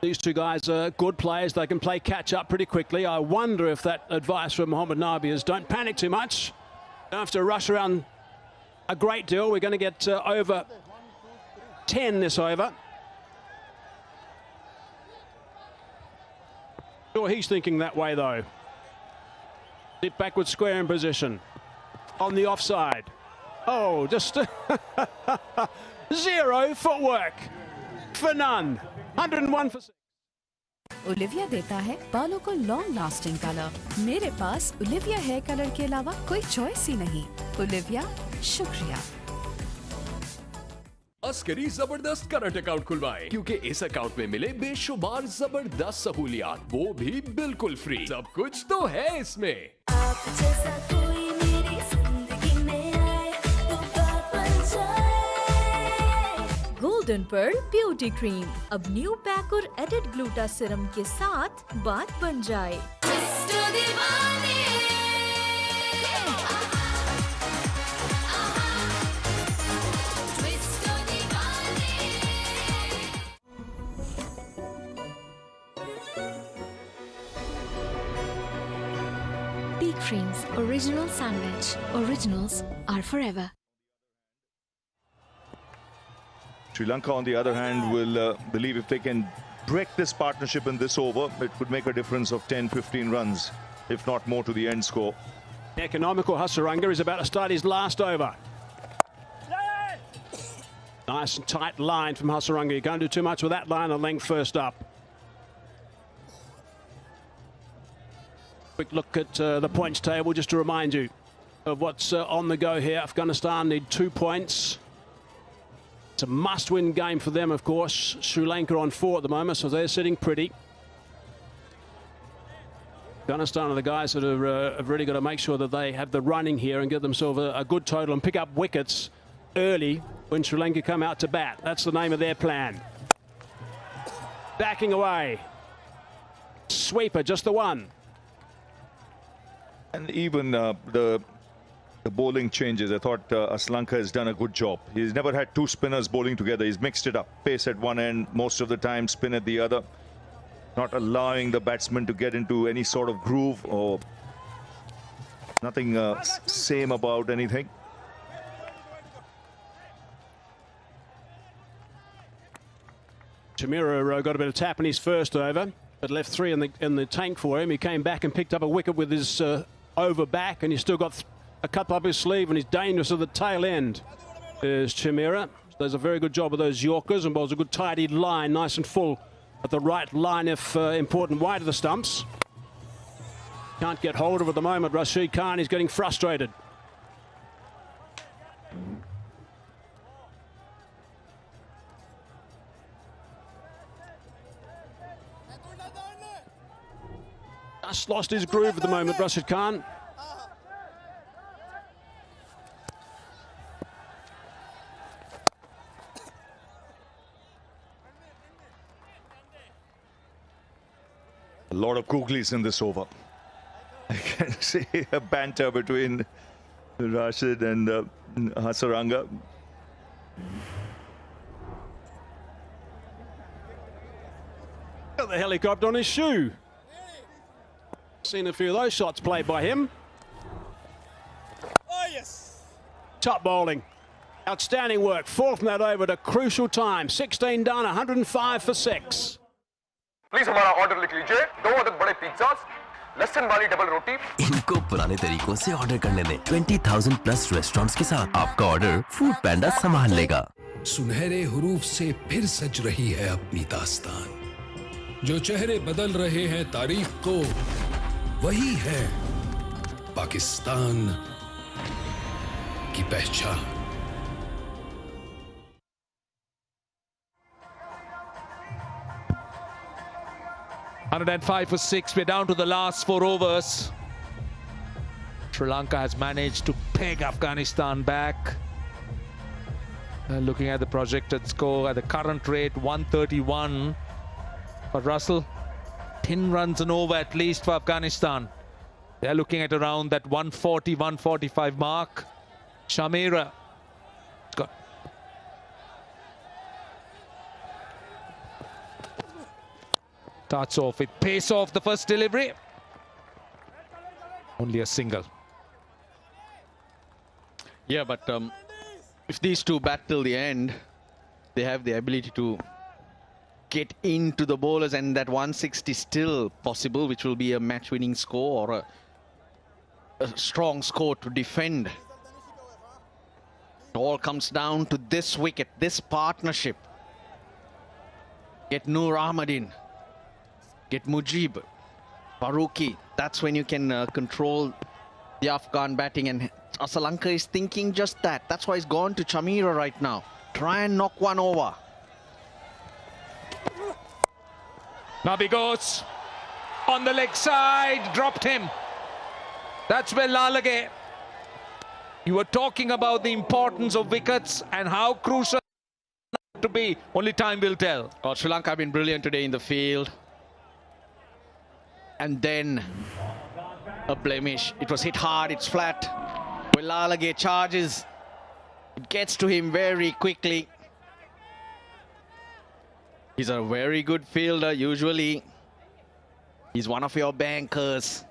These 2 guys are good players. They can play catch up pretty quickly. I wonder if that advice from Mohammad Nabi is don't panic too much. Don't have to rush around a great deal. We're going to get over 10 this over. Sure, he's thinking that way though. Dip backward square in position. On the offside. Oh, just zero footwork for none. 101 for 6. Olivia देता है बालों को long lasting colour. मेरे पास Olivia hair colour के अलावा कोई choice ही नहीं। Olivia, शुक्रिया। अस्करी जबरदस्त करंट अकाउंट खुलवाएं क्योंकि इस अकाउंट में मिले बेशुमार जबरदस्त सहूलियात, वो भी बिल्कुल फ्री। सब कुछ तो है इसमें। आप जैसा कोई मेरी जिंदगी में आए तो बात बन जाए। गोल्डन पर्ल ब्यूटी क्रीम अब न्यू पैक और एडेड ग्लूटा सिरम के साथ बात बन जाए। Peak Frames Original Sandwich. Originals are forever. Sri Lanka, on the other hand, will believe if they can break this partnership in this over, it would make a difference of 10-15 runs, if not more, to the end score. Economical Hasaranga is about to start his last over. Nice and tight line from Hasaranga. You can't do too much with that line of length first up. Quick look at the points table just to remind you of what's on the go here. Afghanistan need 2 points. It's a must-win game for them, of course. Sri Lanka on 4 at the moment, so they're sitting pretty. Afghanistan are the guys that are, have really got to make sure that they have the running here and get themselves a good total and pick up wickets early when Sri Lanka come out to bat. That's the name of their plan. Backing away. Sweeper, just the one. And even the bowling changes, I thought Aslanka has done a good job. He's never had 2 spinners bowling together. He's mixed it up. Pace at one end, most of the time spin at the other. Not allowing the batsman to get into any sort of groove or nothing same about anything. Chamira got a bit of tap in his first over, but left 3 in the tank for him. He came back and picked up a wicket with his over back, and he's still got a couple up his sleeve, and he's dangerous at the tail end. There's Chamira. Does a very good job of those Yorkers and bowls a good tidy line, nice and full at the right line if important, wide of the stumps. Can't get hold of it at the moment. Rashid Khan is getting frustrated. Just lost his groove at the moment, Rashid Khan. A lot of googlies in this over. I can see a banter between Rashid and Hasaranga. Got the helicopter on his shoe. Seen a few of those shots played by him. Oh yes. Top bowling. Outstanding work. 4th in that over at a crucial time. 16 done, 105 for 6. Please हमारा order लिख लीजिए 2 अदद बड़े pizzas लहसुन वाली double रोटी इनको पुराने तरीकों से ऑर्डर करने दें 20,000 प्लस रेस्टोरेंट्स के साथ आपका ऑर्डर फूड पैंडा संभाल लेगा। सुनहरे हुरूफ से फिर सज रही है अपनी दास्तान, जो चेहरे बदल रहे हैं तारीख को, वही है पाकिस्तान की पहचान। 105 for 6. We're down to the last 4 overs. Sri Lanka has managed to peg Afghanistan back. Looking at the projected score at the current rate, 131. But Russell, 10 runs and over at least for Afghanistan. They're looking at around that 140, 145 mark. Chamira got starts off with pace off the first delivery. Only a single. Yeah, but if these two bat till the end, they have the ability to get into the bowlers, and that 160 still possible, which will be a match-winning score or a strong score to defend. It all comes down to this wicket, this partnership. Get Noor Ahmad in, get Mujib, Faruqi. That's when you can control the Afghan batting, and Lanka is thinking just that. That's why he's gone to Chamira right now. Try and knock one over. Nabi goes on the leg side, dropped him. That's where Lalage. You were talking about the importance of wickets and how crucial to be. Only time will tell. Oh, Sri Lanka have been brilliant today in the field. And then a blemish. It was hit hard, it's flat. When Lalage charges, it gets to him very quickly. He's a very good fielder usually. He's one of your bankers.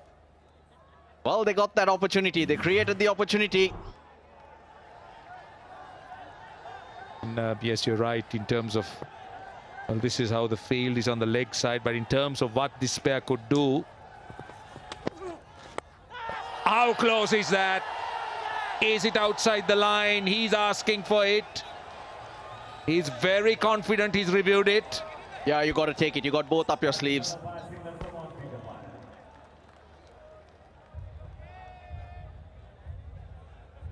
Well, they got that opportunity. They created the opportunity. And, yes, you're right in terms of, well, this is how the field is on the leg side, but in terms of what this pair could do, how close is that? Is it outside the line? He's asking for it. He's very confident. He's reviewed it. Yeah, you got to take it. You got both up your sleeves.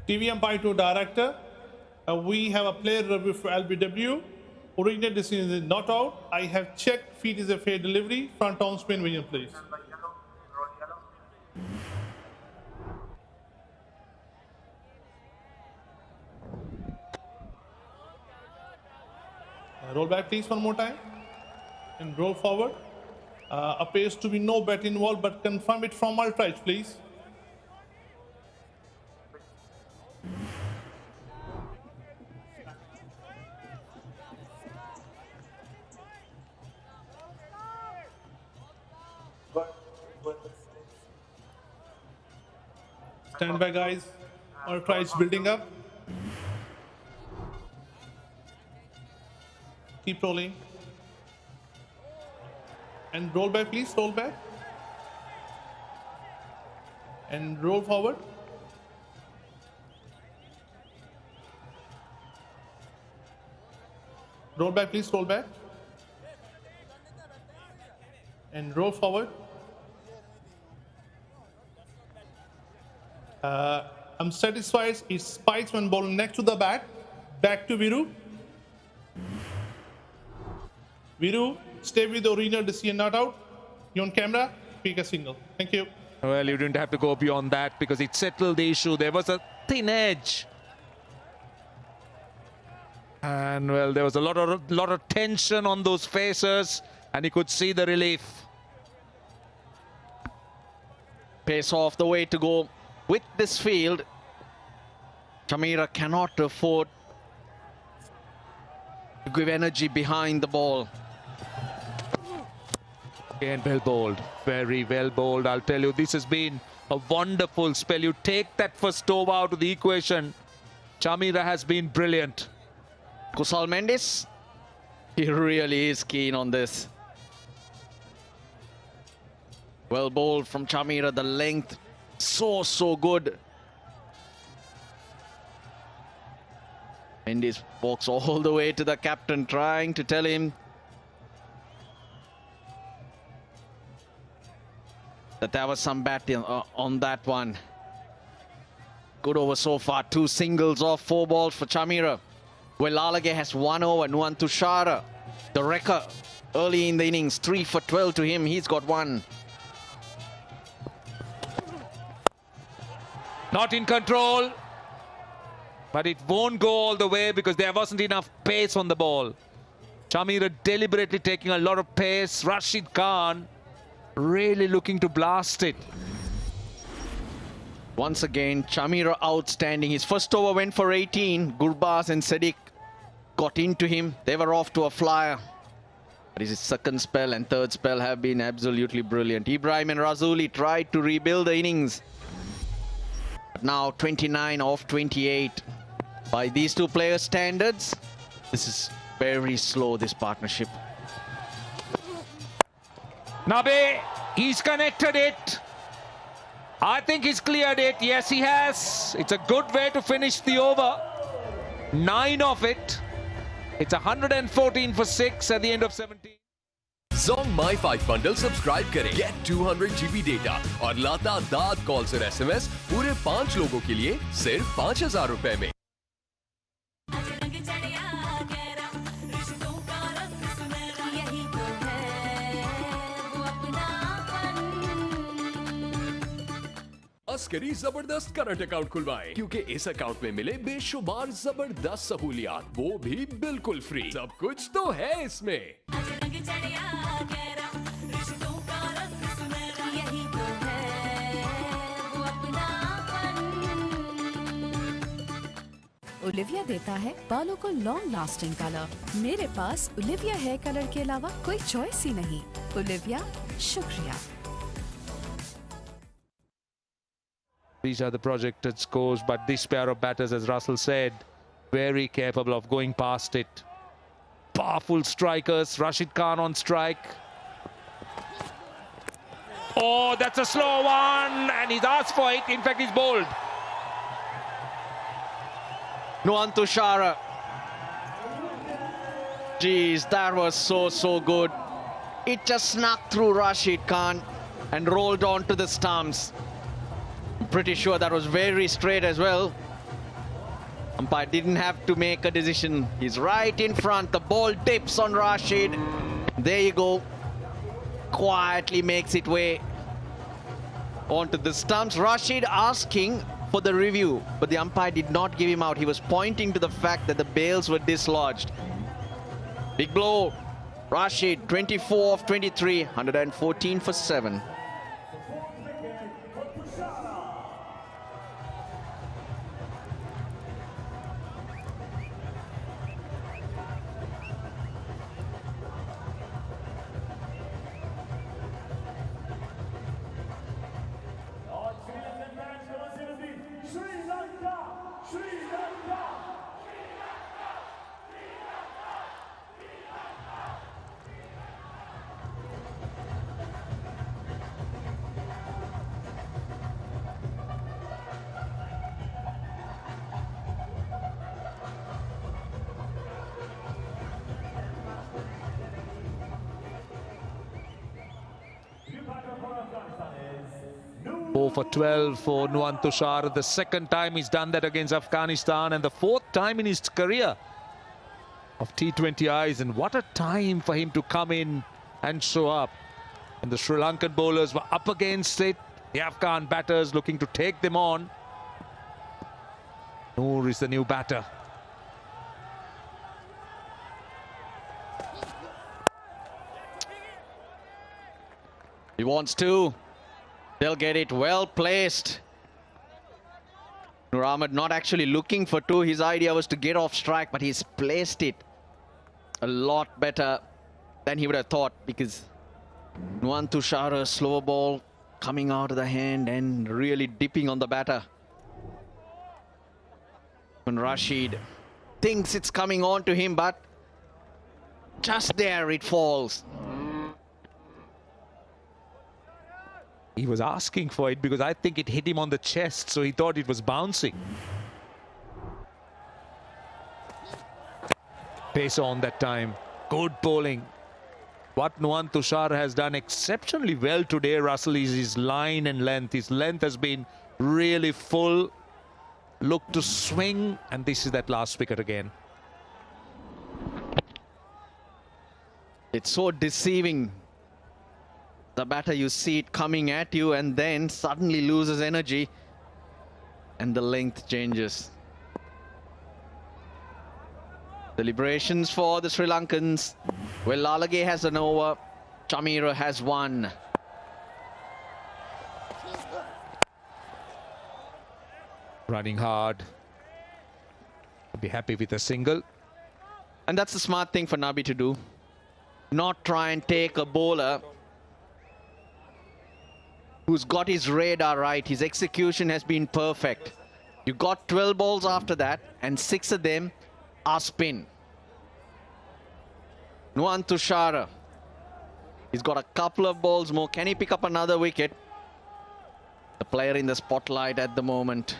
TV umpire to director. We have a player review for LBW. Original decision is not out. I have checked. Feet is a fair delivery. Front on spin, William, please. Roll back, please, one more time. And roll forward. Appears to be no bat involved, but confirm it from Ultra, please. Stand by, guys. Ultra is building up. Keep rolling. And roll back, please. Roll back. And roll forward. Roll back, please. Roll back. And roll forward. I'm satisfied. He spikes when ball next to the bat. Back to Viru. Viru, stay with the original decision, not out. You on camera? Pick a signal. Thank you. Well, you didn't have to go beyond that because it settled the issue. There was a thin edge. And, well, there was a lot of tension on those faces, and he could see the relief. Pace off the way to go. With this field, Chamira cannot afford to give energy behind the ball. Again, well bowled. Very well bowled. I'll tell you, this has been a wonderful spell. You take that first over out of the equation. Chamira has been brilliant. Kusal Mendes, he really is keen on this. Well bowled from Chamira. The length, so good. Mendes walks all the way to the captain, trying to tell him that there was some batting on that one. Good over so far. 2 singles off 4 balls for Chamira. Well, Lalage has 1 over. Nuan Tushara, the wrecker, early in the innings. 3 for 12 to him. He's got 1. Not in control. But it won't go all the way because there wasn't enough pace on the ball. Chamira deliberately taking a lot of pace. Rashid Khan really looking to blast it. Once again, Chamira outstanding. His first over went for 18. Gurbaz and Sadiq got into him. They were off to a flyer. But his second spell and third spell have been absolutely brilliant. Ibrahim and Razuli tried to rebuild the innings. But now 29 off 28. By these two players' standards, this is very slow, this partnership. Nabe, he's connected it. I think he's cleared it. Yes, he has. It's a good way to finish the over. 9 of it. It's 114 for 6 at the end of 17. Zong My 5 bundle subscribe करें, get 200 GB data और लाता दाद calls और SMS पूरे 5 लोगों के लिए सिर्फ 5,000 रुपए में। अस्करी जबरदस्त करंट अकाउंट खुलवाएं, क्योंकि इस अकाउंट में मिले बेशुमार जबरदस्त सहूलियात, वो भी बिल्कुल फ्री। सब कुछ तो है इसमें। ओलिविया देता है बालों को लॉन्ग लास्टिंग कलर। मेरे पास ओलिविया हेयर कलर के अलावा कोई चॉइस ही नहीं। ओलिविया, शुक्रिया। These are the projected scores, but this pair of batters, as Russell said, very capable of going past it. Powerful strikers. Rashid Khan on strike. Oh, that's a slow one, and he's asked for it. In fact, he's bowled. Nuwan Tushara. Jeez, that was so good. It just snuck through Rashid Khan and rolled onto the stumps. I'm pretty sure that was very straight as well. Umpire didn't have to make a decision. He's right in front. The ball dips on Rashid. There you go. Quietly makes it way onto the stumps. Rashid asking for the review, but the umpire did not give him out. He was pointing to the fact that the bails were dislodged. Big blow. Rashid, 24 of 23, 114 for 7. For 12 for Nuwan Tushar. The second time he's done that against Afghanistan, and the 4th time in his career of T20Is. And what a time for him to come in and show up. And the Sri Lankan bowlers were up against it. The Afghan batters looking to take them on. Noor is the new batter. He wants to. They'll get it well placed. Nur Ahmed not actually looking for 2. His idea was to get off strike, but he's placed it a lot better than he would have thought, because Nuwan Tushar, slower ball coming out of the hand and really dipping on the batter. And Rashid thinks it's coming on to him, but just there it falls. He was asking for it because I think it hit him on the chest, so he thought it was bouncing. Pace on that time. Good bowling. What Nuwan Tushar has done exceptionally well today, Russell, is his line and length. His length has been really full. Look to swing, and this is that last wicket again. It's so deceiving. The batter, you see it coming at you and then suddenly loses energy and the length changes. Deliberations for the Sri Lankans. Well, Lalage has an over. Chamira has 1. Running hard. Be happy with a single. And that's the smart thing for Nabi to do. Not try and take a bowler who's got his radar right. His execution has been perfect. You got 12 balls after that, and 6 of them are spin. Nuwan Tushar He's got a couple of balls more. Can he pick up another wicket? The player in the spotlight at the moment.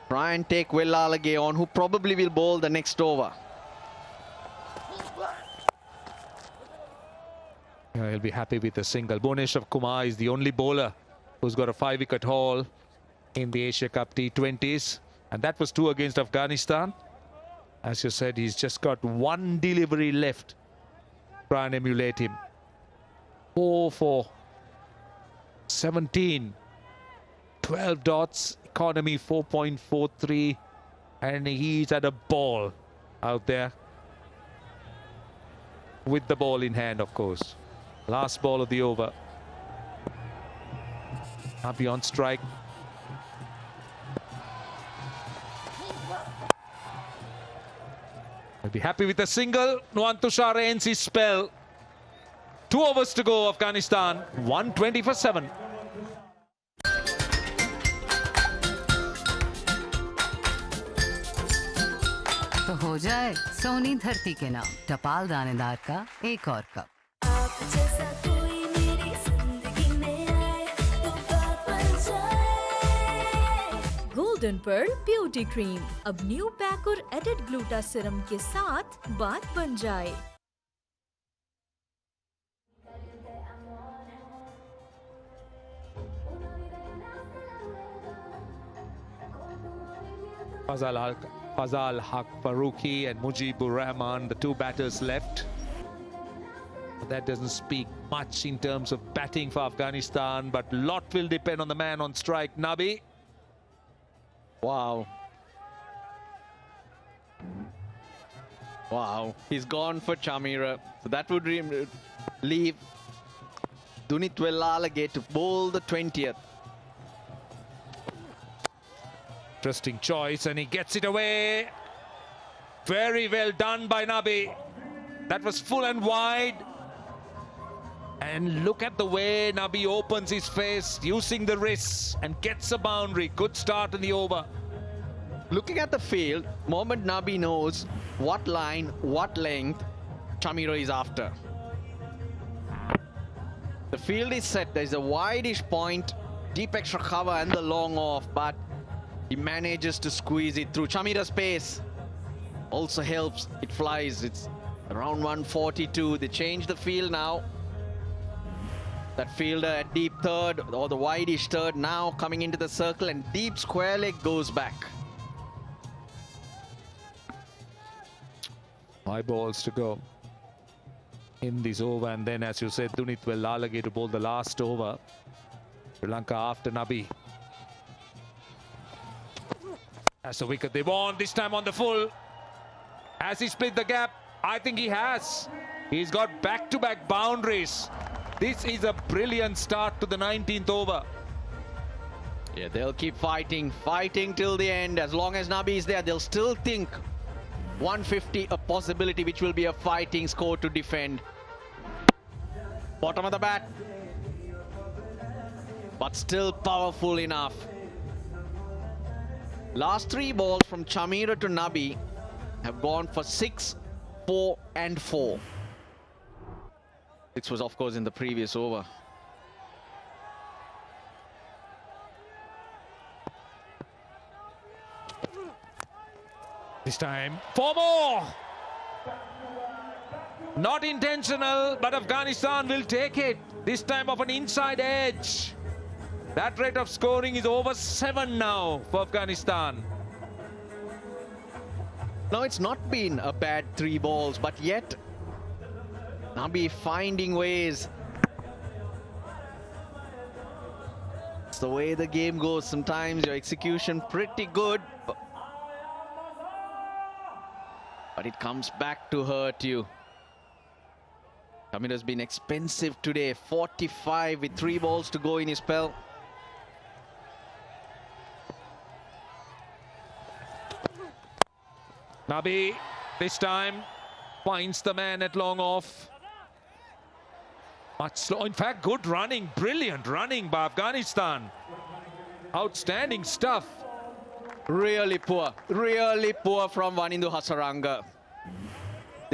Try and take Wellalage on, who probably will bowl the next over. He'll be happy with a single. Bhuvaneshwar Kumar is the only bowler who's got a 5-wicket haul in the Asia Cup T20s. And that was 2 against Afghanistan. As you said, he's just got 1 delivery left. Try and emulate him. 4 for 17. 12 dots. Economy 4.43. And he's at a ball out there. With the ball in hand, of course. Last ball of the over. Nabi on strike. I'll be happy with a single. Nuwan Tushar ends his spell. 2 overs to go, Afghanistan. 120 for 7. तो हो जाए सोनी धरती के नाम टपाल दानेदार का एक और कप। आप जैसा कोई मेरी जिंदगी में आए तो बात बन जाए। गोल्डन पर्ल ब्यूटी क्रीम अब न्यू पैक और एडेड ग्लूटा सिरम के साथ बात बन जाए। Fazal Haq Farooqi and Mujibur Rahman, the 2 batters left. But that doesn't speak much in terms of batting for Afghanistan, but a lot will depend on the man on strike, Nabi. Wow. Wow, he's gone for Chamira. So that would leave Dunit Wellalage to bowl the 20th. Interesting choice, and he gets it away. Very well done by Nabi. That was full and wide. And look at the way Nabi opens his face, using the wrists, and gets a boundary. Good start in the over. Looking at the field, Mohammad Nabi knows what line, what length Chamira is after. The field is set. There's a wide-ish point, deep extra cover and the long off, but he manages to squeeze it through. Chamira's pace also helps. It flies. It's around 142. They change the field now. That fielder at deep third, or the wide-ish third, now coming into the circle, and deep square leg goes back. 5 balls to go in this over, and then, as you said, Dunit Wellalage to bowl the last over. Sri Lanka after Nabi. That's the wicket they want, this time on the full. Has he split the gap? I think he has. He's got back-to-back boundaries. This is a brilliant start to the 19th over. Yeah, they'll keep fighting till the end. As long as Nabi is there, they'll still think 150 a possibility, which will be a fighting score to defend. Bottom of the bat, but still powerful enough. Last 3 balls from Chamira to Nabi have gone for 6, 4 and 4. This was, of course, in the previous over. This time, 4 more! Not intentional, but Afghanistan will take it. This time off an inside edge. That rate of scoring is over 7 now for Afghanistan. No, it's not been a bad 3 balls, but yet Nabi finding ways. It's the way the game goes. Sometimes your execution pretty good, but it comes back to hurt you. Chamira's been expensive today. 45 with 3 balls to go in his spell. Nabi, this time, finds the man at long off. Much slow. In fact, good running. Brilliant running by Afghanistan. Outstanding stuff. Really poor from Wanindu Hasaranga.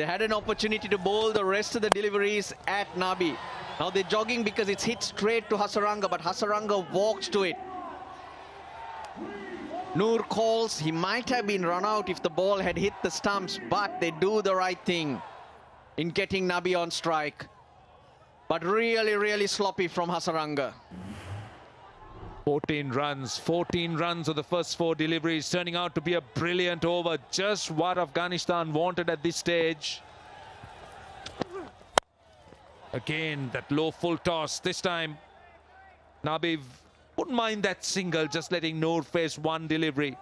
They had an opportunity to bowl the rest of the deliveries at Nabi. Now they're jogging because it's hit straight to Hasaranga, but Hasaranga walks to it. Noor calls, he might have been run out if the ball had hit the stumps, but they do the right thing in getting Nabi on strike. But really, really sloppy from Hasaranga. 14 runs of the first 4 deliveries, turning out to be a brilliant over. Just what Afghanistan wanted at this stage. Again, that low full toss. This time, Nabi wouldn't mind that single, just letting Noor face 1 delivery.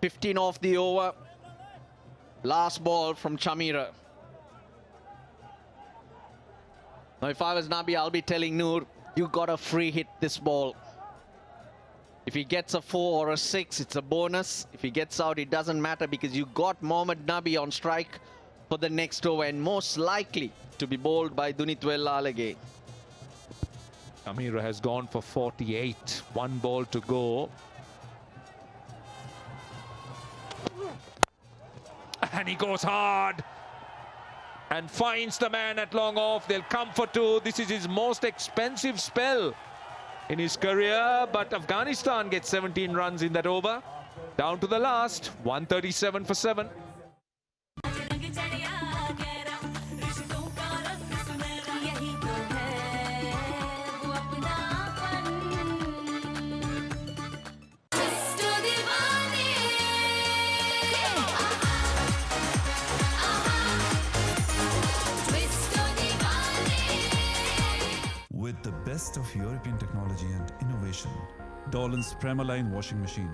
15 off the over. Last ball from Chamira. Now, if I was Nabi, I'll be telling Noor, you got a free hit this ball. If he gets a 4 or a 6, it's a bonus. If he gets out, it doesn't matter because you got Mohammad Nabi on strike for the next over and most likely to be bowled by Dunitwel Lalage. Chamira has gone for 48. 1 ball to go. And he goes hard and finds the man at long off. They'll come for 2. This is his most expensive spell in his career, but Afghanistan gets 17 runs in that over. Down to the last, 137 for 7. With the best of European technology and innovation, Dolan's Premaline washing machine.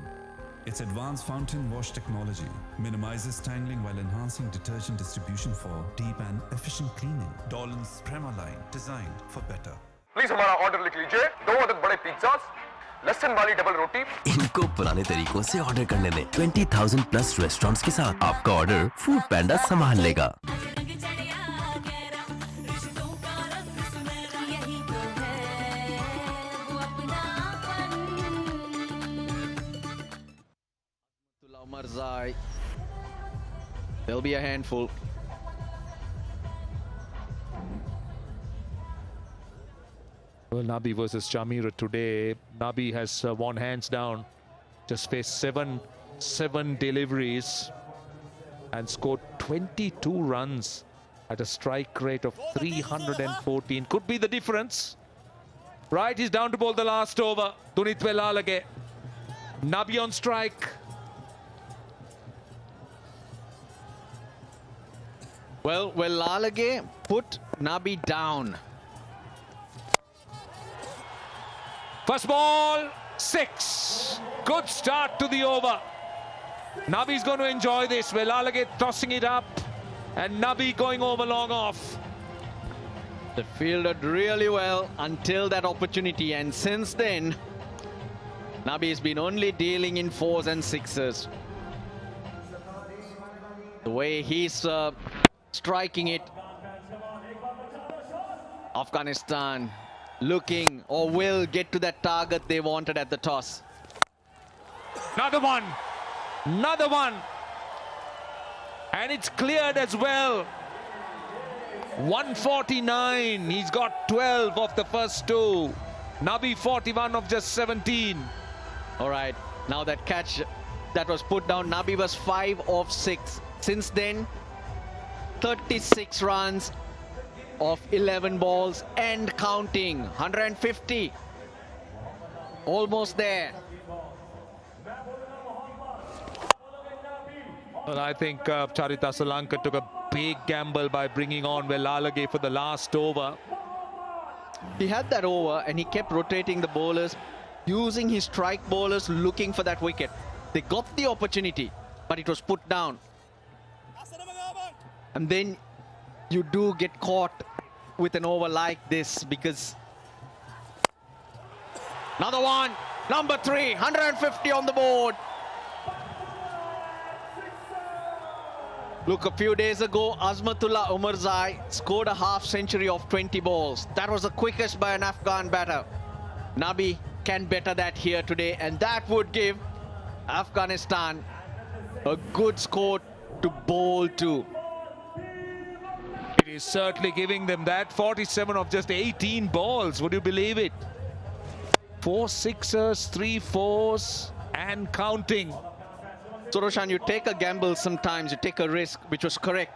Its advanced fountain wash technology minimizes tangling while enhancing detergent distribution for deep and efficient cleaning. Dolan's Premaline, designed for better. Please हमारा order लिख लीजिए 2 अदद बड़े pizzas लहसुन वाली double रोटी इनको पुराने तरीकों से ऑर्डर करने दें। 20,000 प्लस रेस्टोरेंट्स के साथ आपका ऑर्डर फूड पैंडा संभाल लेगा। Marzai. There'll be a handful. Well, Nabi versus Chamira today. Nabi has won hands down. Just faced seven deliveries and scored 22 runs at a strike rate of 314. Could be the difference. Right, he's down to bowl the last over. Dunitwel Lalage. Nabi on strike. Well, Lalage put Nabi down. First ball, 6. Good start to the over. Nabi's going to enjoy this. Lalage tossing it up and Nabi going over long off. They fielded really well until that opportunity, and since then, Nabi has been only dealing in 4s and 6s. The way he's striking it, Afghanistan looking or will get to that target they wanted at the toss. Another one, and it's cleared as well. 149, he's got 12 of the first 2. Nabi 41 of just 17. All right, now that catch that was put down, Nabi was 5 of 6. Since then, 36 runs of 11 balls and counting. 150. Almost there. Well, I think Charita Lanka took a big gamble by bringing on Lalage for the last over. He had that over and he kept rotating the bowlers, using his strike bowlers, looking for that wicket. They got the opportunity, but it was put down. And then you do get caught with an over like this because... Another one, number 3, 150 on the board. Look, a few days ago, Azmatullah Umarzai scored a half century of 20 balls. That was the quickest by an Afghan batter. Nabi can better that here today, and that would give Afghanistan a good score to bowl to. It is certainly giving them that. 47 of just 18 balls. Would you believe it? 4 sixers, 3 fours, and counting. So Roshan, you take a gamble sometimes, you take a risk, which was correct.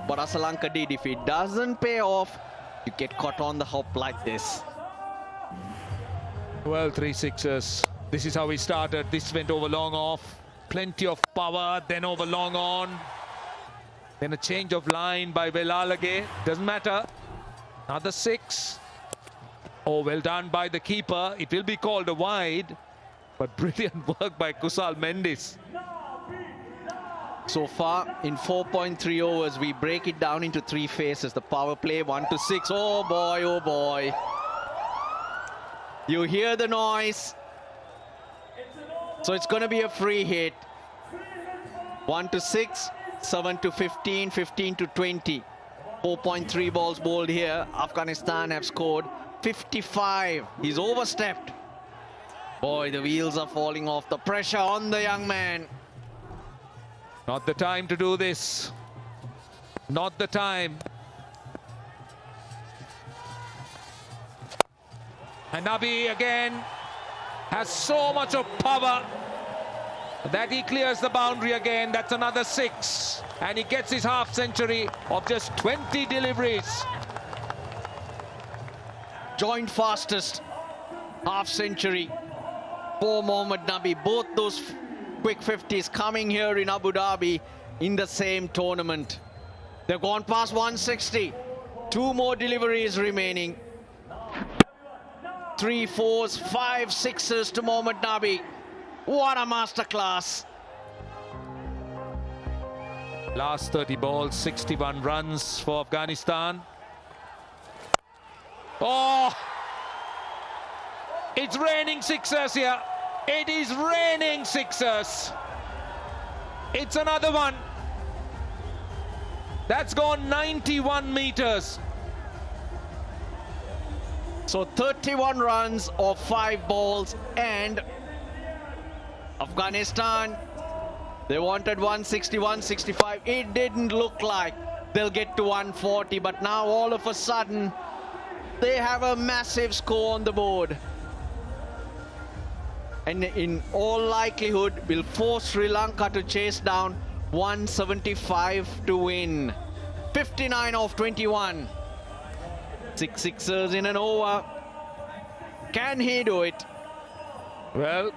But as Lanka did, if it doesn't pay off, you get caught on the hop like this. Well, 3 sixers. This is how we started. This went over long off. Plenty of power, then over long on. Then a change of line by Velalage. Doesn't matter. Another 6. Oh, well done by the keeper. It will be called a wide. But brilliant work by Kusal Mendis. So far, in 4.3 overs, we break it down into 3 phases. The power play, 1 to 6. Oh boy, oh boy. You hear the noise. So it's going to be a free hit. 1 to 6, 7 to 15, 15 to 20. 4.3 balls bowled here. Afghanistan have scored 55. He's overstepped. Boy, the wheels are falling off. The pressure on the young man. Not the time to do this. Not the time. And Nabi again has so much of power that he clears the boundary again. That's another 6. And he gets his half century of just 20 deliveries. Joint fastest half century for Mohammad Nabi. Both those quick 50s coming here in Abu Dhabi in the same tournament. They've gone past 160. 2 more deliveries remaining. 3 fours, 5 sixes to Mohammad Nabi. What a masterclass. Last 30 balls, 61 runs for Afghanistan. Oh! It's raining sixers here. It is raining sixers. It's another one. That's gone 91 meters. So 31 runs of 5 balls, and Afghanistan, they wanted 160, 165. It didn't look like they'll get to 140, but now all of a sudden they have a massive score on the board. And in all likelihood will force Sri Lanka to chase down 175 to win. 59 of 21. 6 sixers in an over. Can he do it? Well,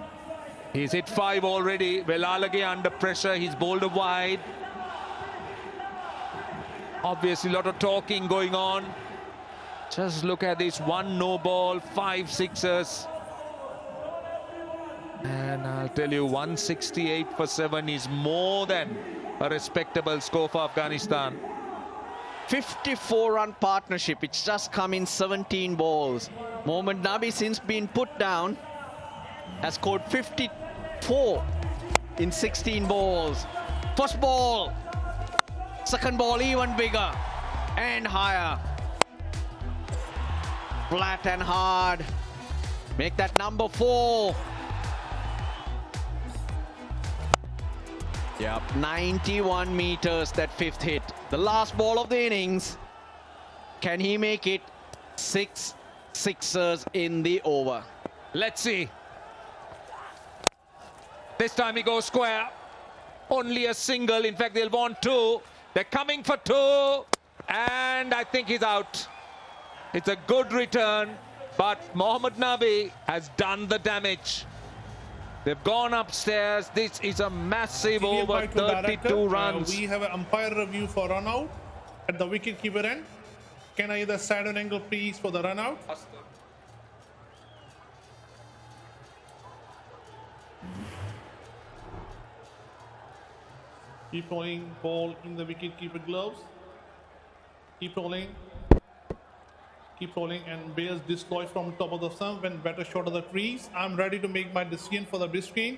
he's hit 5 already. Velalage under pressure. He's bowled a wide. Obviously, a lot of talking going on. Just look at this. 1 no ball, 5 sixers. And I'll tell you, 168 for 7 is more than a respectable score for Afghanistan. 54-run partnership. It's just come in 17 balls. Mohammad Nabi, since being put down, has scored 54 in 16 balls. First ball. Second ball even bigger and higher. Flat and hard. Make that number 4. Yep, 91 meters, that 5th hit. The last ball of the innings. Can he make it? 6 sixers in the over. Let's see. This time he goes square. Only a single. In fact, they'll want 2. They're coming for 2. And I think he's out. It's a good return. But Mohammad Nabi has done the damage. They've gone upstairs. This is a massive over, 32 runs. We have an umpire review for run out at the wicket keeper end. Can I either side an angle please for the run out? Keep rolling, ball in the wicket keeper gloves. Keep rolling. Keep rolling, and Bears dislodge from top of the stump when batter short of the crease. I'm ready to make my decision for the big screen.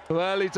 Well, it's